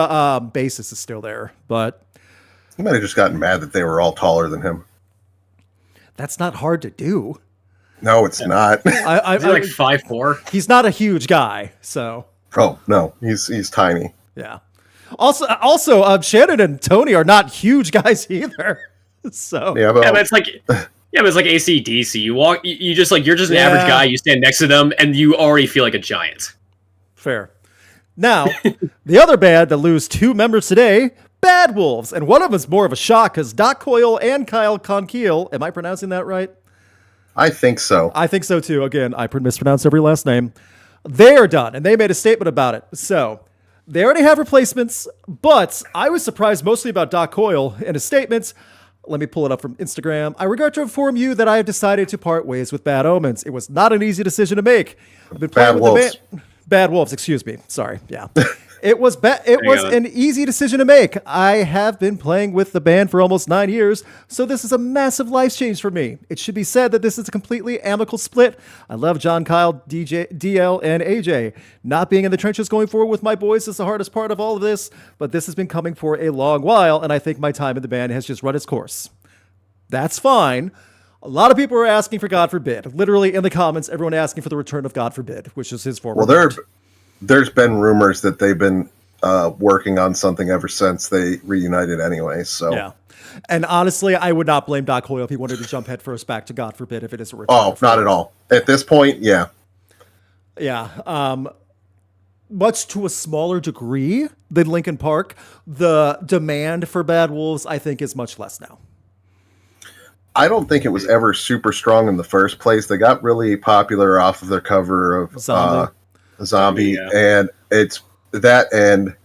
bassist is still there, but... He might have just gotten mad that they were all taller than him. That's not hard to do. No, it's not. He's like 5'4". He's not a huge guy, so. Oh no, he's tiny. Yeah. Also, Shannon and Tony are not huge guys either. So. But it's like AC/DC. You walk, you're just an average guy. You stand next to them, and you already feel like a giant. Fair. Now, the other band that lose 2 members today. Bad Wolves, and one of them's more of a shock because Doc Coyle and Kyle Conkeal, am I pronouncing that right? I think so. I think so too. Again, I mispronounce every last name. They are done, and they made a statement about it. So they already have replacements, but I was surprised mostly about Doc Coyle in his statements. Let me pull it up from Instagram. I regret to inform you that I have decided to part ways with Bad Omens. It was not an easy decision to make. I've been playing with the band. Bad Wolves, excuse me. Sorry. Yeah. It was an easy decision to make. I have been playing with the band for almost 9 years, so this is a massive life change for me. It should be said that this is a completely amicable split. I love John, Kyle, DJ, DL, and AJ. Not being in the trenches going forward with my boys is the hardest part of all of this, but this has been coming for a long while, and I think my time in the band has just run its course. That's fine. A lot of people are asking for God Forbid. Literally in the comments, everyone asking for the return of God Forbid, which is his former band. There's been rumors that they've been working on something ever since they reunited anyway. So yeah, and honestly, I would not blame Doc Coyle if he wanted to jump headfirst back to God Forbid if it is a return. Oh, not at all. At this point, yeah. Much to a smaller degree than Linkin Park, the demand for Bad Wolves, I think, is much less now. I don't think it was ever super strong in the first place. They got really popular off of their cover of Zombie, and it's that, and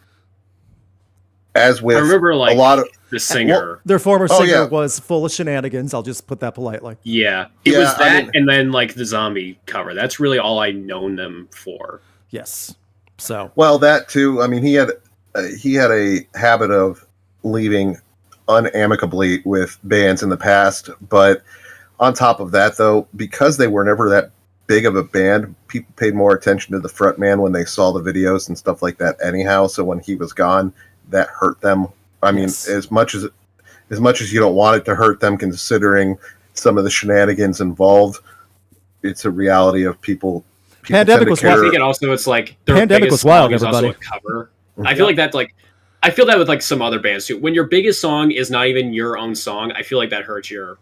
as with I remember a lot of the singer, their former singer was full of shenanigans. I'll just put that politely. Yeah, it was that, and then like the Zombie cover. That's really all I known them for. Yes. So that too. I mean, he had a habit of leaving unamicably with bands in the past, but on top of that, though, because they were never that big of a band, people paid more attention to the front man when they saw the videos and stuff like that anyhow. So when he was gone, that hurt them. I mean, as much as you don't want it to hurt them, considering some of the shenanigans involved, it's a reality of people. Pandemic was wild. I think it's like their Pandemic was wild. Everybody. Also a cover. I feel like that's like. I feel that with like some other bands too. When your biggest song is not even your own song, I feel like that hurts your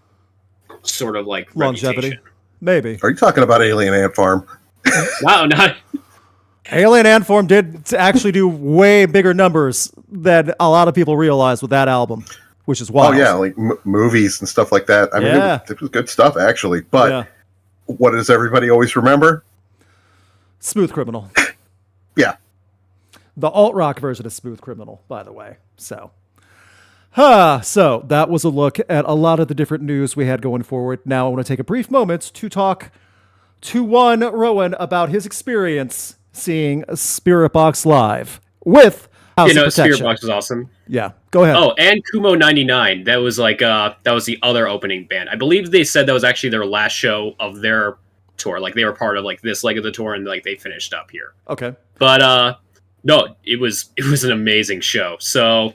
sort of like longevity. Reputation. Maybe. Are you talking about Alien Ant Farm? No, not. Alien Ant Farm did actually do way bigger numbers than a lot of people realize with that album, which is wild. Oh yeah, like movies and stuff like that. I mean, it was good stuff actually. But what does everybody always remember? Smooth Criminal. Yeah. The alt rock version of Smooth Criminal, by the way. So, So that was a look at a lot of the different news we had going forward. Now I want to take a brief moment to talk to one Rowan about his experience seeing Spiritbox live with House of Protection. Spiritbox was awesome. Yeah, go ahead. Oh, and Kumo 99. That was that was the other opening band. I believe they said that was actually their last show of their tour. Like they were part of like this leg of the tour, and like they finished up here. Okay. But no, it was an amazing show. So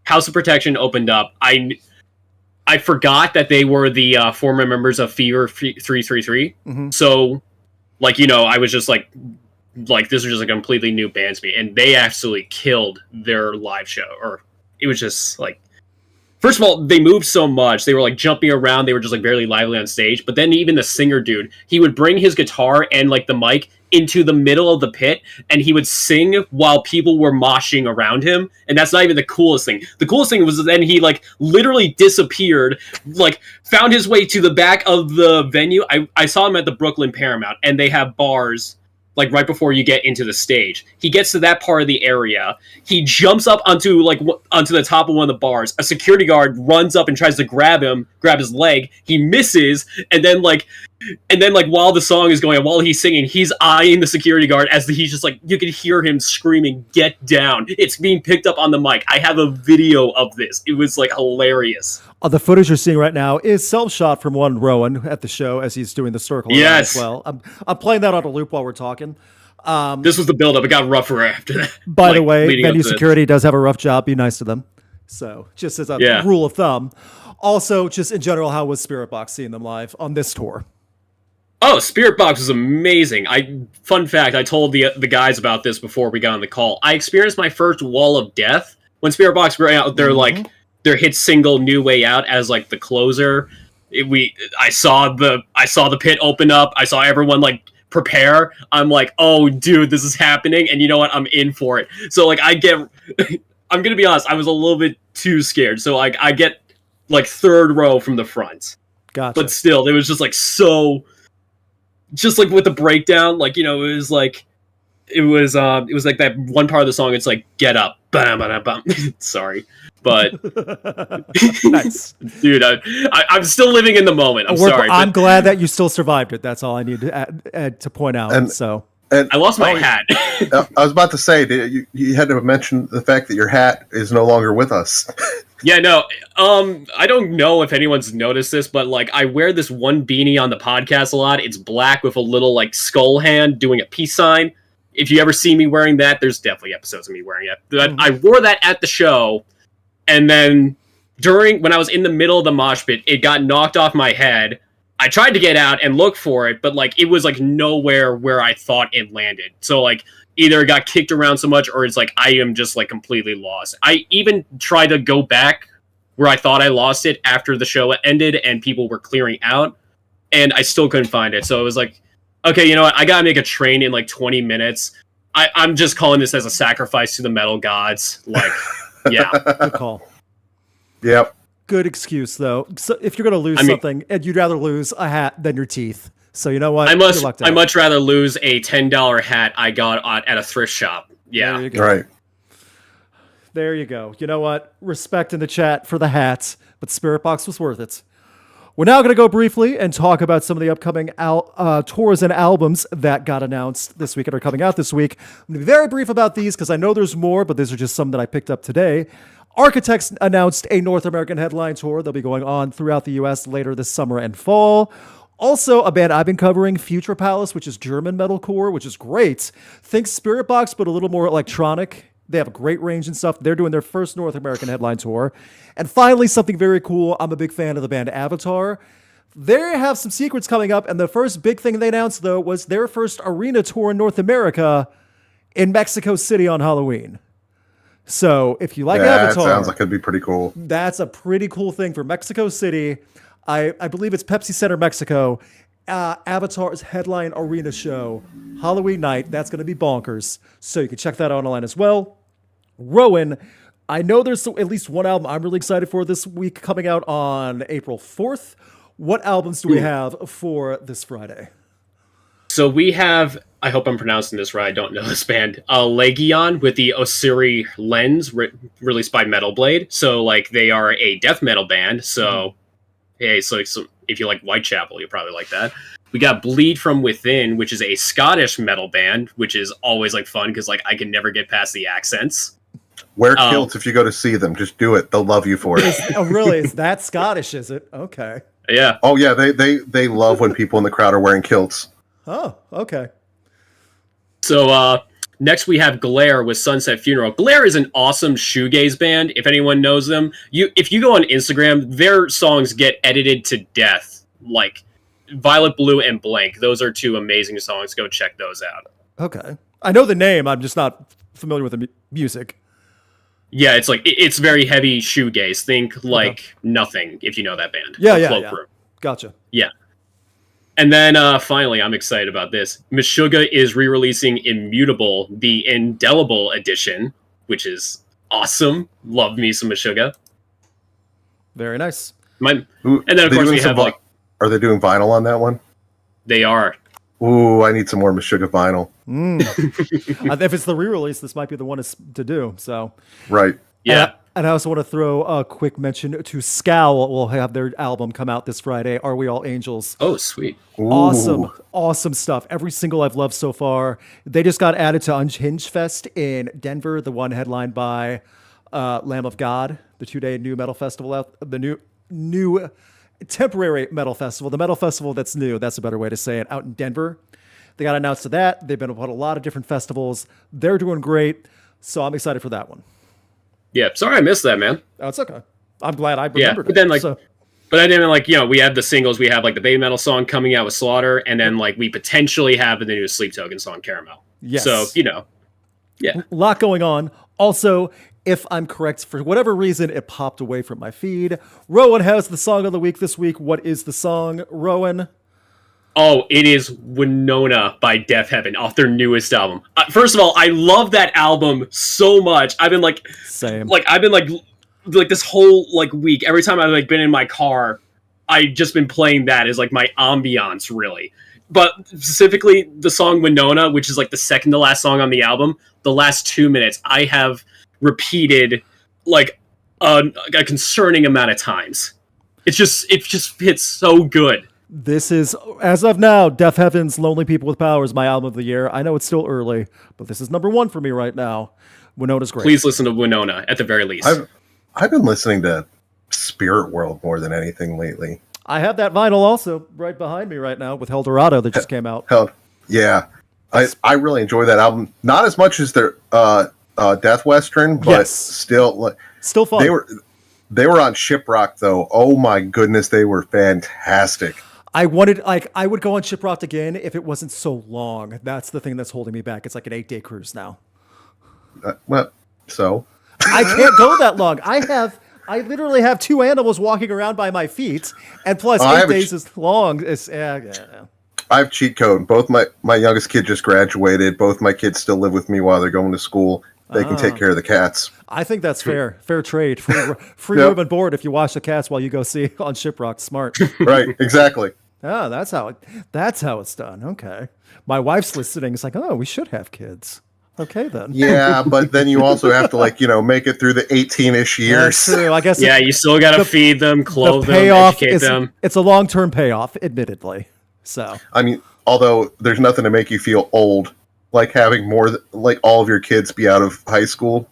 House of Protection opened up. I forgot that they were the former members of Fever 333. Mm-hmm. So, I was just like this was just a completely new band to me, and they absolutely killed their live show. Or it was just like, first of all, they moved so much. They were like jumping around. They were just like barely lively on stage. But then even the singer dude, he would bring his guitar and like the mic into the middle of the pit, and he would sing while people were moshing around him. And that's not even the coolest thing. The coolest thing was then he like literally disappeared, like found his way to the back of the venue. I saw him at the Brooklyn Paramount, and they have bars like right before you get into the stage. He gets to that part of the area. He jumps up onto the top of one of the bars. A security guard runs up and tries to grab his leg. He misses, and then while the song is going on, while he's singing, he's eyeing the security guard as he's just like, you can hear him screaming, "Get down." It's being picked up on the mic. I have a video of this. It was like hilarious. The footage you're seeing right now is self-shot from one Rowan at the show as he's doing the circle yes. as well. I'm playing that on a loop while we're talking. This was the build-up. It got rougher after that. By the way, venue security does have a rough job. Be nice to them. So just as a rule of thumb. Also, just in general, how was Spiritbox seeing them live on this tour? Oh, Spiritbox was amazing. Fun fact, I told the guys about this before we got on the call. I experienced my first wall of death when Spiritbox were out. They're their hit single "New Way Out" as like the closer. I saw the pit open up. I saw everyone like prepare. I'm like, oh dude, this is happening, and you know what? I'm in for it. So like I'm gonna be honest, I was a little bit too scared. So like I get like third row from the front. Gotcha. But still, it was just like so. Just like with the breakdown, like it was like that one part of the song. It's like get up, bam, bam, bam. Sorry, but nice, dude. I'm still living in the moment. I'm sorry. I'm glad that you still survived it. That's all I need to add to point out. And I lost my hat. I was about to say, you had to mention the fact that your hat is no longer with us. Yeah, no. I don't know if anyone's noticed this, but like I wear this one beanie on the podcast a lot. It's black with a little like skull hand doing a peace sign. If you ever see me wearing that, there's definitely episodes of me wearing it. Mm-hmm. I wore that at the show, and then when I was in the middle of the mosh pit, it got knocked off my head. I tried to get out and look for it, but like it was like nowhere where I thought it landed. So like either it got kicked around so much, or it's like I am just like completely lost. I even tried to go back where I thought I lost it after the show ended and people were clearing out, and I still couldn't find it. So it was like, okay, you know what? I gotta make a train in like 20 minutes. I'm just calling this as a sacrifice to the metal gods. Like, yeah. Good call. Yep. Good excuse, though. So if you're going to lose something, and you'd rather lose a hat than your teeth. So you know what? I much rather lose a $10 hat I got at a thrift shop. Yeah. There you go. Right. There you go. You know what? Respect in the chat for the hats, but Spiritbox was worth it. We're now going to go briefly and talk about some of the upcoming tours and albums that got announced this week and are coming out this week. I'm going to be very brief about these because I know there's more, but these are just some that I picked up today. Architects announced a North American headline tour. They'll be going on throughout the U.S. later this summer and fall. Also, a band I've been covering, Future Palace, which is German metalcore, which is great. Think Spiritbox, but a little more electronic. They have a great range and stuff. They're doing their first North American headline tour. And finally, something very cool. I'm a big fan of the band Avatar. They have some secrets coming up, and the first big thing they announced, though, was their first arena tour in North America in Mexico City on Halloween. So if you like Avatar... That sounds like it'd be pretty cool. That's a pretty cool thing for Mexico City. I believe it's Pepsi Center, Mexico. Avatar's headline arena show, Halloween night. That's going to be bonkers. So you can check that out online as well. Rowan, I know there's at least one album I'm really excited for this week coming out on April 4th. What albums do we have for this Friday? So we have, I hope I'm pronouncing this right, I don't know this band, Legion with the Osiri lens released by Metal Blade. So like they are a death metal band. So hey, so if you like Whitechapel, you'll probably like that. We got Bleed From Within, which is a Scottish metal band, which is always like fun because like I can never get past the accents. Wear kilts if you go to see them. Just do it. They'll love you for it. Oh, really? Is that Scottish, is it? Okay. Yeah. Oh, yeah. They love when people in the crowd are wearing kilts. Oh, okay. So next we have Glare with Sunset Funeral. Glare is an awesome shoegaze band. If anyone knows them, if you go on Instagram, their songs get edited to death. Like Violet Blue and Blank. Those are two amazing songs. Go check those out. Okay. I know the name. I'm just not familiar with the music. Yeah, it's very heavy shoegaze. Think like Nothing, if you know that band. Yeah. Gotcha. Yeah. And then finally, I'm excited about this. Meshuggah is re-releasing Immutable, the Indelible edition, which is awesome. Love me some Meshuggah. Very nice. And then of course we have like. Are they doing vinyl on that one? They are. Ooh, I need some more Meshuggah vinyl. If it's the re-release, this might be the one to do. So. Right. Yeah. And I also want to throw a quick mention to Scowl. Will have their album come out this Friday. Are We All Angels? Oh, sweet. Ooh. Awesome stuff. Every single I've loved so far. They just got added to Unhinged Fest in Denver, the one headlined by Lamb of God, the 2-day new metal festival the new temporary metal festival, the metal festival that's new. That's a better way to say it. Out in Denver. They got announced to that. They've been at a lot of different festivals. They're doing great. So I'm excited for that one. Yeah, sorry I missed that, man. Oh, it's okay. I'm glad I remembered but then it. But I didn't we have the singles. We have like the BABYMETAL song coming out with Slaughter, and then like we potentially have the new Sleep Token song, Caramel. Yes. So, yeah. A lot going on. Also, if I'm correct, for whatever reason, it popped away from my feed. Rowan has the song of the week this week. What is the song, Rowan? Oh, it is Winona by Death Heaven off their newest album. First of all, I love that album so much. I've been like, same. Like I've been like this whole like week. Every time I've like been in my car, I just been playing that as like my ambiance, really. But specifically the song Winona, which is like the second to last song on the album, the last 2 minutes, I have repeated like a concerning amount of times. It just hits so good. This is, as of now, Death Heaven's Lonely People with Power is my album of the year. I know it's still early, but this is number one for me right now. Winona's great. Please listen to Winona at the very least. I've been listening to Spirit World more than anything lately. I have that vinyl also right behind me right now with Eldorado that just came out. Yeah. I really enjoy that album. Not as much as their Death Western, but still fun. They were on Shiprock though. Oh my goodness, they were fantastic. I would go on Shiprock again if it wasn't so long. That's the thing that's holding me back. It's like an 8-day cruise now. So I can't go that long. I literally have 2 animals walking around by my feet, and plus 8 days is long. I have cheat code. Both my youngest kid just graduated. Both my kids still live with me while they're going to school. They can take care of the cats. I think that's fair. Fair trade. Free room and board if you watch the cats while you go see on Shiprock. Smart. Right. Exactly. Oh, that's how it's done. Okay. My wife's listening. It's like, oh, we should have kids. Okay, then. Yeah, but then you also have to make it through the 18-ish years. That's true. I guess. Yeah, you still got to feed them, clothe them, educate them. It's a long-term payoff, admittedly. So. I mean, although there's nothing to make you feel old, like having all of your kids be out of high school.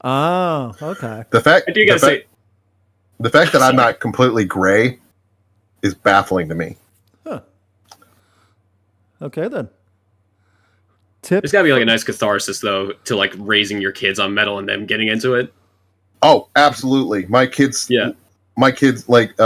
Oh, okay. The fact that I'm not completely gray is baffling to me. Huh. Okay, then. Tip. There's gotta be like a nice catharsis though to like raising your kids on metal and them getting into it. Oh, absolutely. My kids like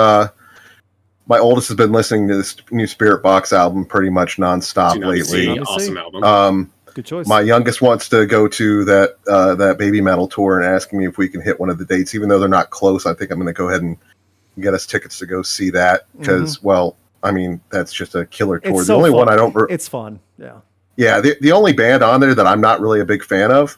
my oldest has been listening to this new Spiritbox album pretty much nonstop lately. Awesome album. Good choice. My youngest wants to go to that BABYMETAL tour and asking me if we can hit one of the dates, even though they're not close. I think I'm going to go ahead and get us tickets to go see that because, that's just a killer tour. It's the only fun. one I don't. It's fun. Yeah. Yeah. The only band on there that I'm not really a big fan of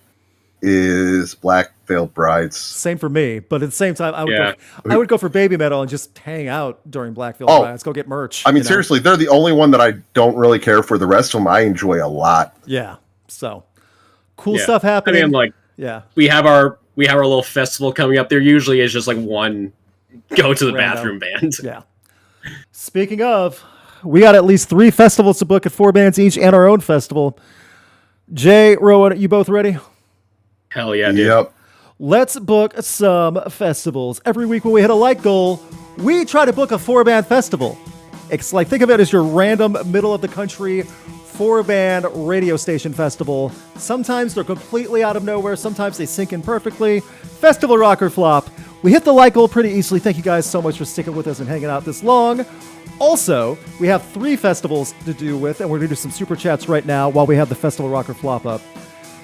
is Black Veiled Brides. Same for me, but at the same time, I would go for Baby Metal and just hang out during Black Veiled Brides. Go get merch. I mean, seriously, they're the only one that I don't really care for. The rest of them I enjoy a lot. Yeah. So cool stuff happening. I mean, we have our little festival coming up. There usually is just like one go to the bathroom band. Yeah. Speaking of, we got at least 3 festivals to book at 4 bands each and our own festival. Jay, Rowan, you both ready? Hell yeah, dude. Yep. Let's book some festivals. Every week when we hit a like goal, we try to book a 4-band festival. It's like, think of it as your random middle of the country 4-band radio station festival. Sometimes they're completely out of nowhere. Sometimes they sink in perfectly. Festival rock or flop. We hit the like goal pretty easily. Thank you guys so much for sticking with us and hanging out this long. Also, we have 3 festivals to do with, and we're going to do some super chats right now while we have the Festival rock or flop up.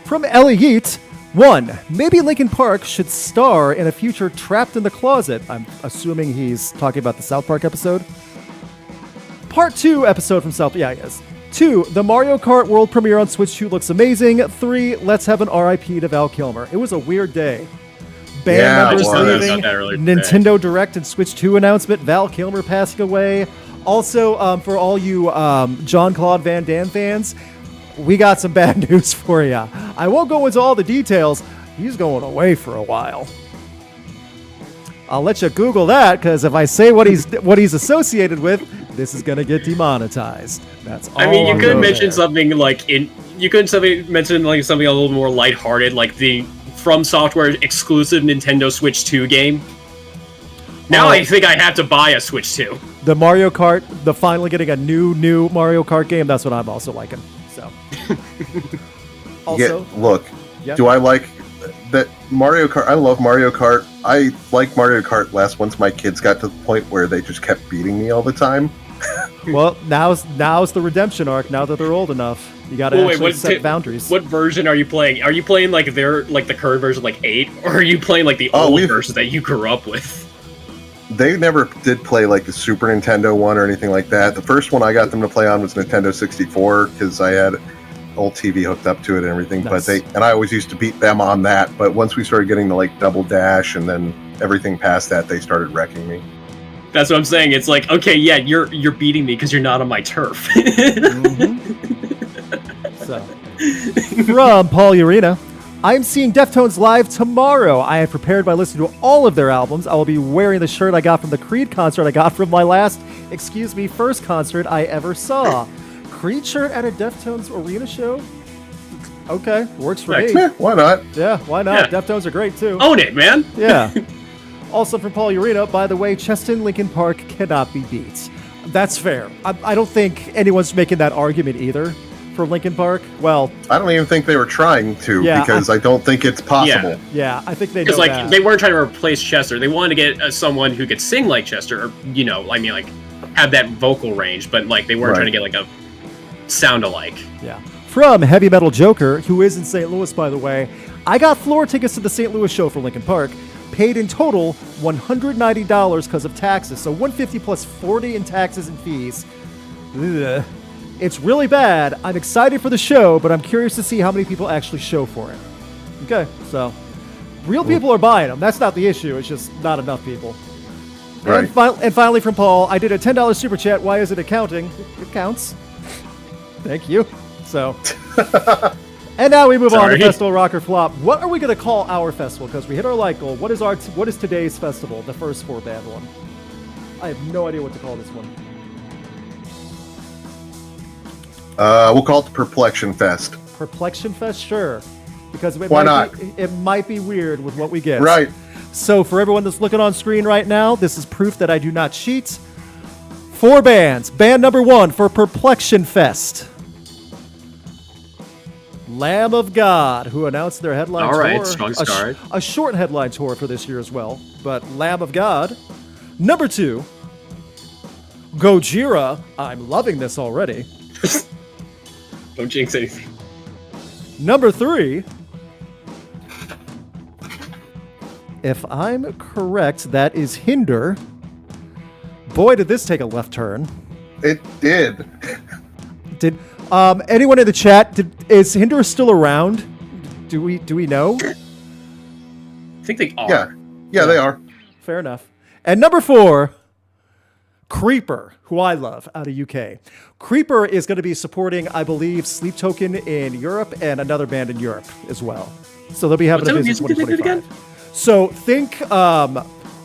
From Ellie Yeet, 1, maybe Linkin Park should star in a future Trapped in the Closet. I'm assuming he's talking about the South Park episode. Part 2 episode from South... Yeah, yes. 2, the Mario Kart world premiere on Switch 2 looks amazing. 3, let's have an RIP to Val Kilmer. It was a weird day. Band members leaving, Nintendo Direct and Switch 2 announcement, Val Kilmer passing away. Also, for all you Jean-Claude Van Damme fans, we got some bad news for you. I won't go into all the details. He's going away for a while. I'll let you Google that, because if I say what he's associated with, this is going to get demonetized. That's all. I mean, you could mention something like mention like something a little more lighthearted, like the From Software exclusive Nintendo Switch 2 game. Now I think I have to buy a Switch 2. The Mario Kart, finally getting a new Mario Kart game. That's what I'm also liking. So, also, do I like that Mario Kart? I love Mario Kart. I like Mario Kart less once my kids got to the point where they just kept beating me all the time. Well, now's the redemption arc. Now that they're old enough, you got to set boundaries. What version are you playing? Are you playing like the current version, like 8, or are you playing like the old version that you grew up with? They never did play like the Super Nintendo one or anything like that. The first one I got them to play on was Nintendo 64 because I had old TV hooked up to it and everything. Nice. But I always used to beat them on that. But once we started getting to like Double Dash and then everything past that, they started wrecking me. That's what I'm saying. It's like, okay, yeah, you're beating me because you're not on my turf. So, from Paul Urena, I'm seeing Deftones live tomorrow. I have prepared by listening to all of their albums. I will be wearing the shirt I got from the Creed concert I got from my first concert I ever saw. Creed shirt at a Deftones arena show? Okay, works for me. Why not? Yeah, why not? Yeah. Deftones are great too. Own it, man. Yeah. Also from Paul Urena, by the way, Chester Linkin Park cannot be beat. That's fair. I don't think anyone's making that argument either for Linkin Park. Well, I don't even think they were trying to because I don't think it's possible. Yeah, I think they know that. They weren't trying to replace Chester. They wanted to get someone who could sing like Chester, or have that vocal range, but like they weren't trying to get like a sound alike. Yeah. From Heavy Metal Joker, who is in St. Louis, by the way, I got floor tickets to the St. Louis show for Linkin Park. Paid in total $190 because of taxes. So $150 plus $40 in taxes and fees. Ugh. It's really bad. I'm excited for the show, but I'm curious to see how many people actually show for it. Okay, so real people are buying them. That's not the issue. It's just not enough people. Right. And finally from Paul, I did a $10 super chat. Why is it accounting? It counts. Thank you. So... And now we move on to Festival Rock or Flop. What are we going to call our festival? Because we hit our like goal. What is today's festival? The first 4-band one. I have no idea what to call this one. We'll call it the Perplexion Fest. Perplexion Fest, sure. Because it might be weird with what we get. Right. So for everyone that's looking on screen right now, this is proof that I do not cheat. 4 bands. Band number 1 for Perplexion Fest. Lamb of God, who announced their headline tour. All right, strong start. A short headline tour for this year as well, but Lamb of God. Number 2, Gojira. I'm loving this already. Don't jinx anything. Number 3, if I'm correct, that is Hinder. Boy, did this take a left turn. It did. Anyone in the chat, is Hinder still around? Do we know? I think they are. Yeah, they are. Fair enough. And number 4, Creeper, who I love, out of UK. Creeper is going to be supporting, I believe, Sleep Token in Europe and another band in Europe as well. So they'll be having a busy 2025. So think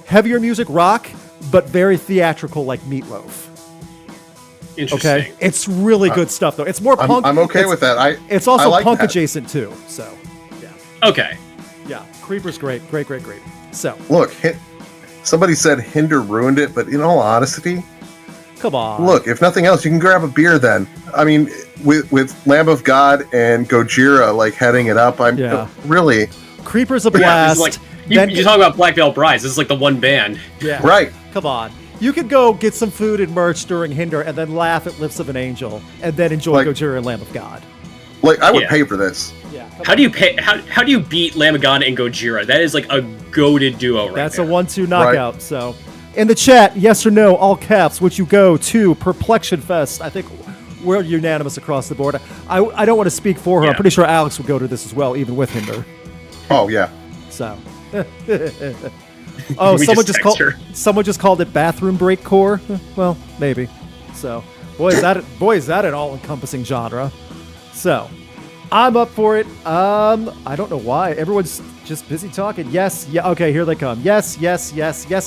heavier music, rock, but very theatrical, like Meatloaf. Interesting. Okay, it's really good stuff though. It's more punk. I'm okay with that. It's also like punk that. adjacent too. So, yeah. Okay. Yeah, Creeper's great. So, Look, somebody said Hinder ruined it, but in all honesty, come on. look, if nothing else, you can grab a beer then. I mean, with Lamb of God and Gojira like heading it up, I'm really Creeper's a Yeah, blast. like, you talk about Black Veil Brides. This is like the one band. Yeah. right. Come on. You could go get some food and merch during Hinder and then laugh at Lips of an Angel and then enjoy Gojira and Lamb of God. Like I would pay for this. Yeah. How do you pay? How do you beat Lamb of God and Gojira? That is like a goated duo right That's there. a 1-2 knockout. So, in the chat, yes or no, all caps, would you go to Perplexion Fest? I think we're unanimous across the board. I don't want to speak for her. Yeah. I'm pretty sure Alex would go to this as well, even with Hinder. Oh yeah. So. Oh, someone just called it bathroom break core. Well, maybe. So, boy, is that an all-encompassing genre. So, I'm up for it. I don't know why. Everyone's just busy talking. Yes, yeah, okay, here they come. Yes,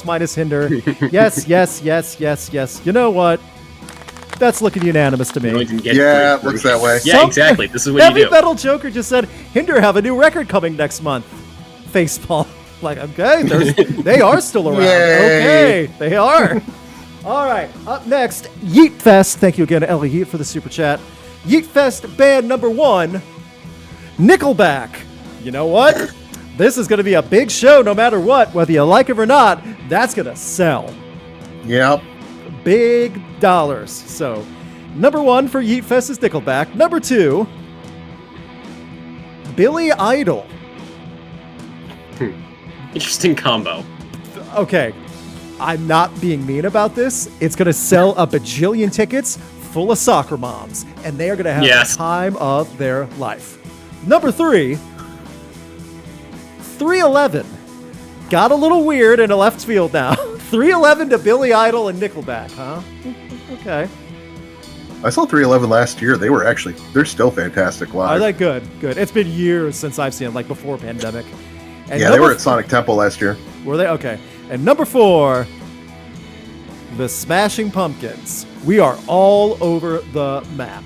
minus Hinder. Yes. You know what? That's looking unanimous to me. Yeah, it looks that way. Yeah, exactly. This is what Heavy you do. Metal Joker just said, Hinder have a new record coming next month. Facepalm. Like, okay, they are still around. Yay. Okay, they are. All right, up next, Yeet Fest. Thank you again, Ellie Yeet, for the super chat. Yeet Fest band number 1, Nickelback. You know what? This is going to be a big show no matter what. Whether you like it or not, that's going to sell. Yep. Big dollars. So, number 1 for Yeet Fest is Nickelback. Number 2, Billy Idol. Interesting combo. Okay, I'm not being mean about this. It's going to sell a bajillion tickets full of soccer moms, and they are going to have the time of their life. Number 3, 311. Got a little weird in a left field now. 311 to Billy Idol and Nickelback, huh? Okay. I saw 311 last year. They're still fantastic live. Are they good? Good. It's been years since I've seen them, like before pandemic. And yeah, they were at Sonic Temple last year. Were they? Okay. And number 4, the Smashing Pumpkins. We are all over the map.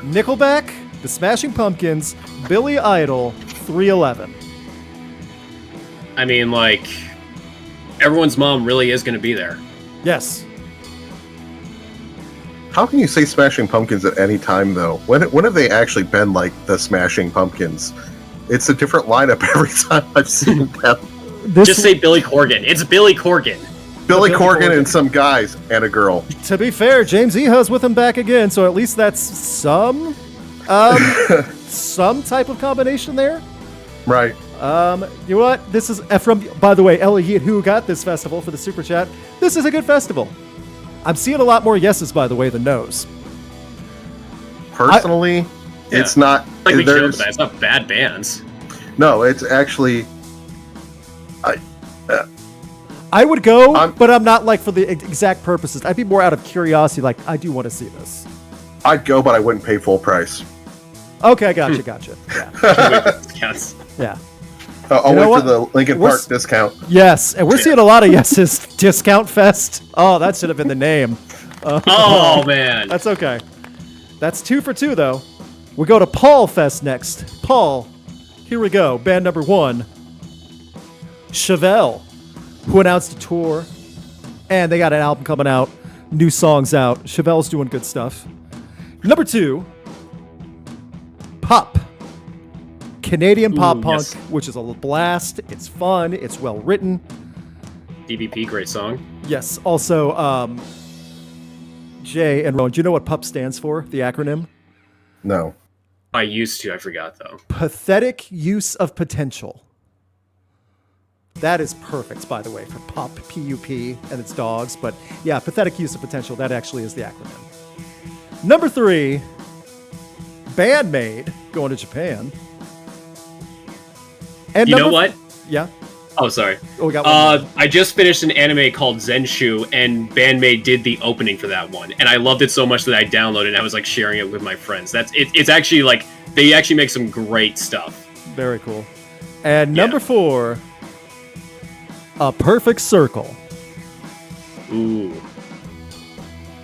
Nickelback, the Smashing Pumpkins, Billy Idol, 311. I mean, like, everyone's mom really is going to be there. Yes. How can you say Smashing Pumpkins at any time, though? When have they actually been like the Smashing Pumpkins? It's a different lineup every time I've seen them. Just say Billy Corgan. It's Billy Corgan. Billy Corgan and some guys and a girl. To be fair, James Iha's with him back again, so at least that's some type of combination there. Right. You know what? This is from, by the way, Ellie, who got this festival for the super chat. This is a good festival. I'm seeing a lot more yeses, by the way, than nos. Personally, it's not. Like we joke about, it's not bad bands. No, it's actually. I would go, but I'm not like for the exact purposes. I'd be more out of curiosity. Like, I do want to see this. I'd go, but I wouldn't pay full price. Okay, gotcha. Yeah. Yes. Yeah. I'll wait for the Linkin Park discount. Yes, and we're seeing a lot of yeses. Discount Fest. Oh, that should have been the name. Oh, man. That's okay. That's 2 for 2, though. We go to Paul Fest next. Paul, here we go. Band number 1, Chevelle, who announced a tour, and they got an album coming out, new songs out. Chevelle's doing good stuff. Number 2, Pop. Canadian pop punk, yes. Which is a blast. It's fun. It's well written. DBP, great song. Yes. Also, Jay and Rowan, do you know what PUP stands for? The acronym? No. I used to. I forgot, though. Pathetic Use of Potential. That is perfect, by the way, for PUP, P-U-P, and its dogs. But yeah, Pathetic Use of Potential, that actually is the acronym. Number 3, Bandmade, going to Japan. And you know what? Yeah. Oh, sorry. Oh, we got one more. I just finished an anime called Zenshu, and Bandmate did the opening for that one, and I loved it so much that I downloaded it. And I was like sharing it with my friends. It's actually like they actually make some great stuff. Very cool. And number 4, A Perfect Circle. Ooh.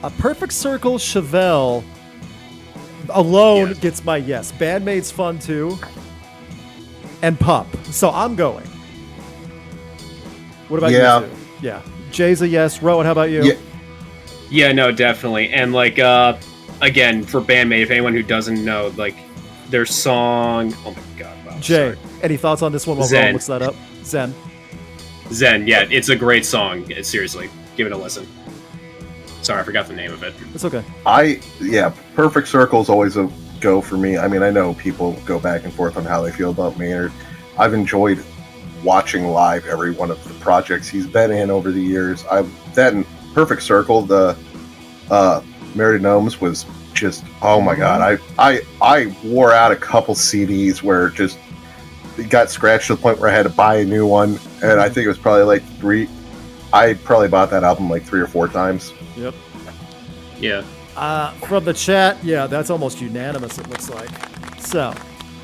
A Perfect Circle, Chevelle alone gets my yes. Bandmate's fun too. And Pup. So I'm going. What about you two? Yeah. Jay's a yes. Rowan, how about you? Yeah, no, definitely. And like again, for Bandmate, if anyone who doesn't know, like their song, oh my god, wow. Jay, any thoughts on this one while Rowan looks that up? Zen, yeah, it's a great song. Seriously, give it a listen. Sorry, I forgot the name of it. It's okay. Perfect Circle's always a go for me. I mean, I know people go back and forth on how they feel about Maynard. I've enjoyed watching live every one of the projects he's been in over the years. Then Perfect Circle, the Married Gnomes was just, oh my god. I wore out a couple CDs where just it got scratched to the point where I had to buy a new one, and I think it was probably like 3. I probably bought that album like 3 or 4 times. Yep. Yeah. From the chat, that's almost unanimous, it looks like. So,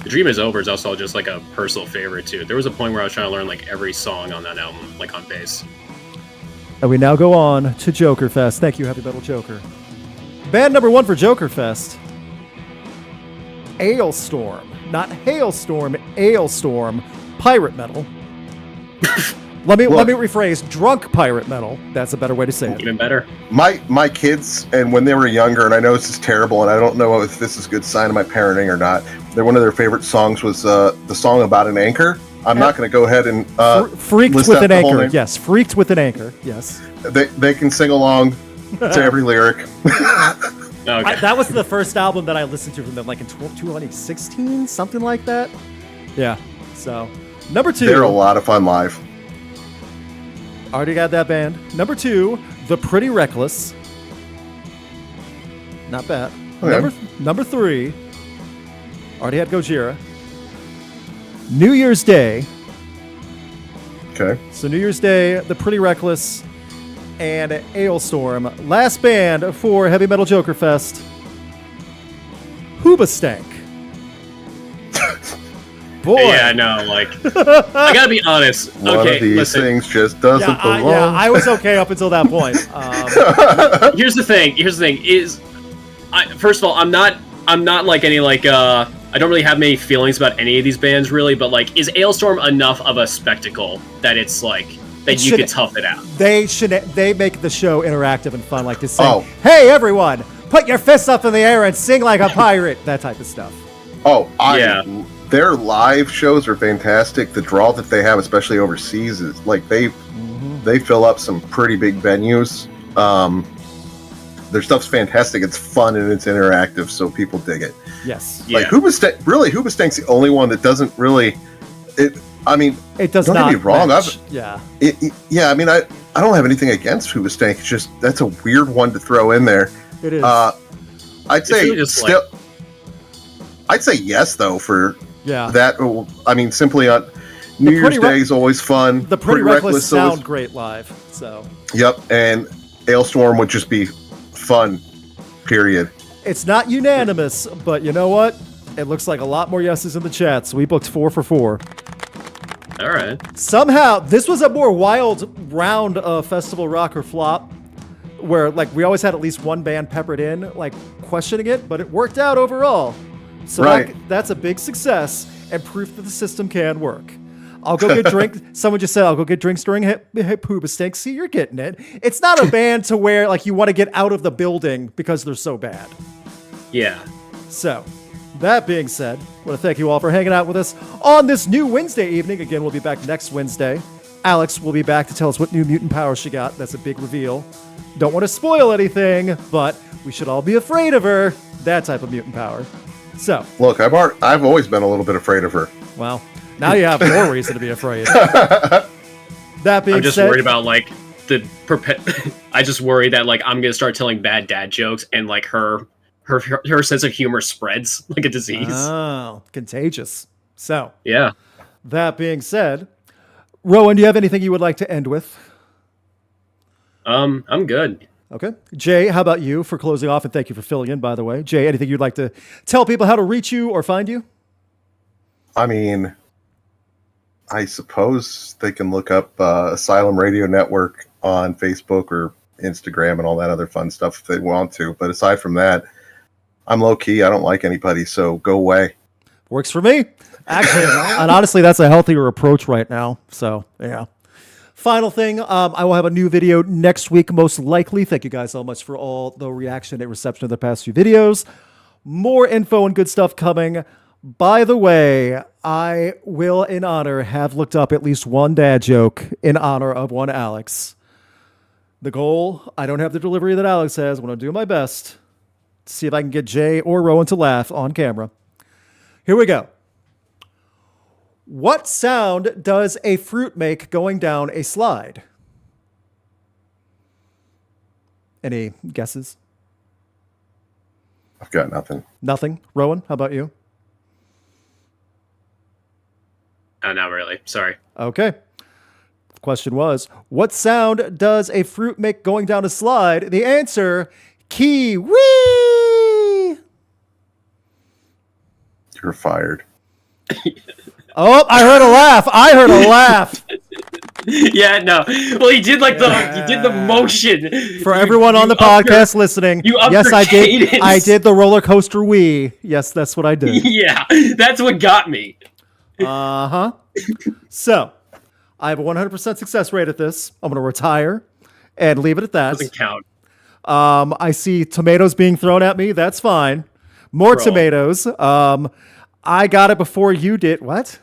The Dream Is Over is also just like a personal favorite too. There was a point where I was trying to learn like every song on that album, like on bass. and we now go on to Joker Fest. Thank you, Heavy Metal Joker. Band number 1 for Joker Fest. Ailstorm. Not Hailstorm, Ailstorm. Pirate Metal. Let me rephrase. Drunk pirate metal. That's a better way to say it. Even better. My kids, and when they were younger, and I know this is terrible, and I don't know if this is a good sign of my parenting or not. One of their favorite songs was the song about an anchor. I'm not going to go ahead and freaked list with out an the whole anchor. name. Yes, freaked with an anchor. Yes. They can sing along to every lyric. Okay. That was the first album that I listened to from them, like in 2016, something like that. Yeah. So, number 2. They're a lot of fun live. Already got that band. Number 2, The Pretty Reckless. Not bad. Okay. Number 3, already had Gojira. New Year's Day. Okay. So New Year's Day, The Pretty Reckless, and Ailstorm. Last band for Heavy Metal Joker Fest. Hoobastank. Boy. Yeah, no, like I gotta be honest. One of these things just doesn't belong. I was okay up until that point. Here's the thing. Is, first of all, I'm not like any like I don't really have many feelings about any of these bands really, but like, is Ailstorm enough of a spectacle that it's like that you could tough it out? They make the show interactive and fun, like to say, "Hey everyone, put your fists up in the air and sing like a pirate," that type of stuff. Their live shows are fantastic. The draw that they have, especially overseas, is like they fill up some pretty big venues. Their stuff's fantastic. It's fun and it's interactive, so people dig it. Yes. Like Hoobastank's the only one that doesn't really. It does don't not. Get me wrong. Match. I mean, I don't have anything against Hoobastank. It's just that's a weird one to throw in there. It is. I'd say really still. I'd say yes though for that. I mean, simply on New Year's Day is always fun. The Pretty Reckless sound great live. So. Yep, and Ailstorm would just be fun. Period. It's not unanimous, but you know what? It looks like a lot more yeses in the chat, so we booked 4 for 4. All right. Somehow, this was a more wild round of Festival Rock or Flop, where like we always had at least one band peppered in, like questioning it, but it worked out overall. So that's a big success and proof that the system can work. I'll go get drinks. Someone just said, I'll go get drinks during Hoobastank. See, you're getting it. It's not a band to where like you want to get out of the building because they're so bad. Yeah. So, that being said, I want to thank you all for hanging out with us on this new Wednesday evening. Again, we'll be back next Wednesday. Alex will be back to tell us what new mutant power she got. That's a big reveal. Don't want to spoil anything, but we should all be afraid of her. That type of mutant power. So, look, I've always been a little bit afraid of her. Well, now you have more reason to be afraid. That being said, I'm just worried about like I just worry that like I'm gonna start telling bad dad jokes and like her sense of humor spreads like a disease. Oh, contagious. So yeah. That being said, Rowan, do you have anything you would like to end with? I'm good. Okay. Jay, how about you for closing off? And thank you for filling in, by the way. Jay, anything you'd like to tell people how to reach you or find you? I mean, I suppose they can look up Asylum Radio Network on Facebook or Instagram and all that other fun stuff if they want to. But aside from that, I'm low key. I don't like anybody, so go away. Works for me. Actually, and honestly, that's a healthier approach right now. So, yeah. Final thing, I will have a new video next week, most likely. Thank you guys so much for all the reaction and reception of the past few videos. More info and good stuff coming. By the way, I will, in honor, have looked up at least one dad joke in honor of one Alex. The goal, I don't have the delivery that Alex has. I'm going to do my best to see if I can get Jay or Rowan to laugh on camera. Here we go. What sound does a fruit make going down a slide? Any guesses? I've got nothing. Nothing? Rowan, how about you? Not really. Sorry. Okay. The question was, what sound does a fruit make going down a slide? The answer, kiwi! You're fired. Oh, I heard a laugh. Yeah, no. Well, he did the motion. For everyone on the podcast listening, yes, I did the roller coaster wee. Yes, that's what I did. Yeah, that's what got me. Uh-huh. So, I have a 100% success rate at this. I'm going to retire and leave it at that. Doesn't count. I see tomatoes being thrown at me. That's fine. More tomatoes. I got it before you did. What?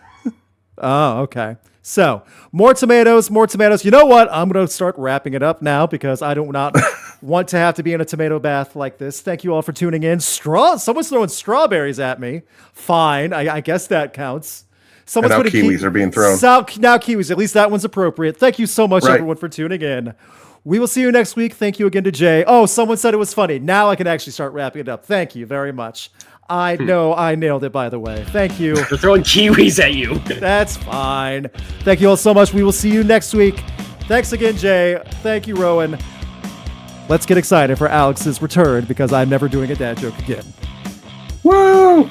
Oh, okay. So, more tomatoes. You know what? I'm going to start wrapping it up now because I do not want to have to be in a tomato bath like this. Thank you all for tuning in. Someone's throwing strawberries at me. Fine. I guess that counts. Someone's and now kiwis are being thrown. Now kiwis. At least that one's appropriate. Thank you so much, everyone, for tuning in. We will see you next week. Thank you again to Jay. Oh, someone said it was funny. Now I can actually start wrapping it up. Thank you very much. I know I nailed it, by the way. Thank you. They're throwing kiwis at you. That's fine. Thank you all so much. We will see you next week. Thanks again, Jay. Thank you, Rowan. Let's get excited for Alex's return because I'm never doing a dad joke again. Woo!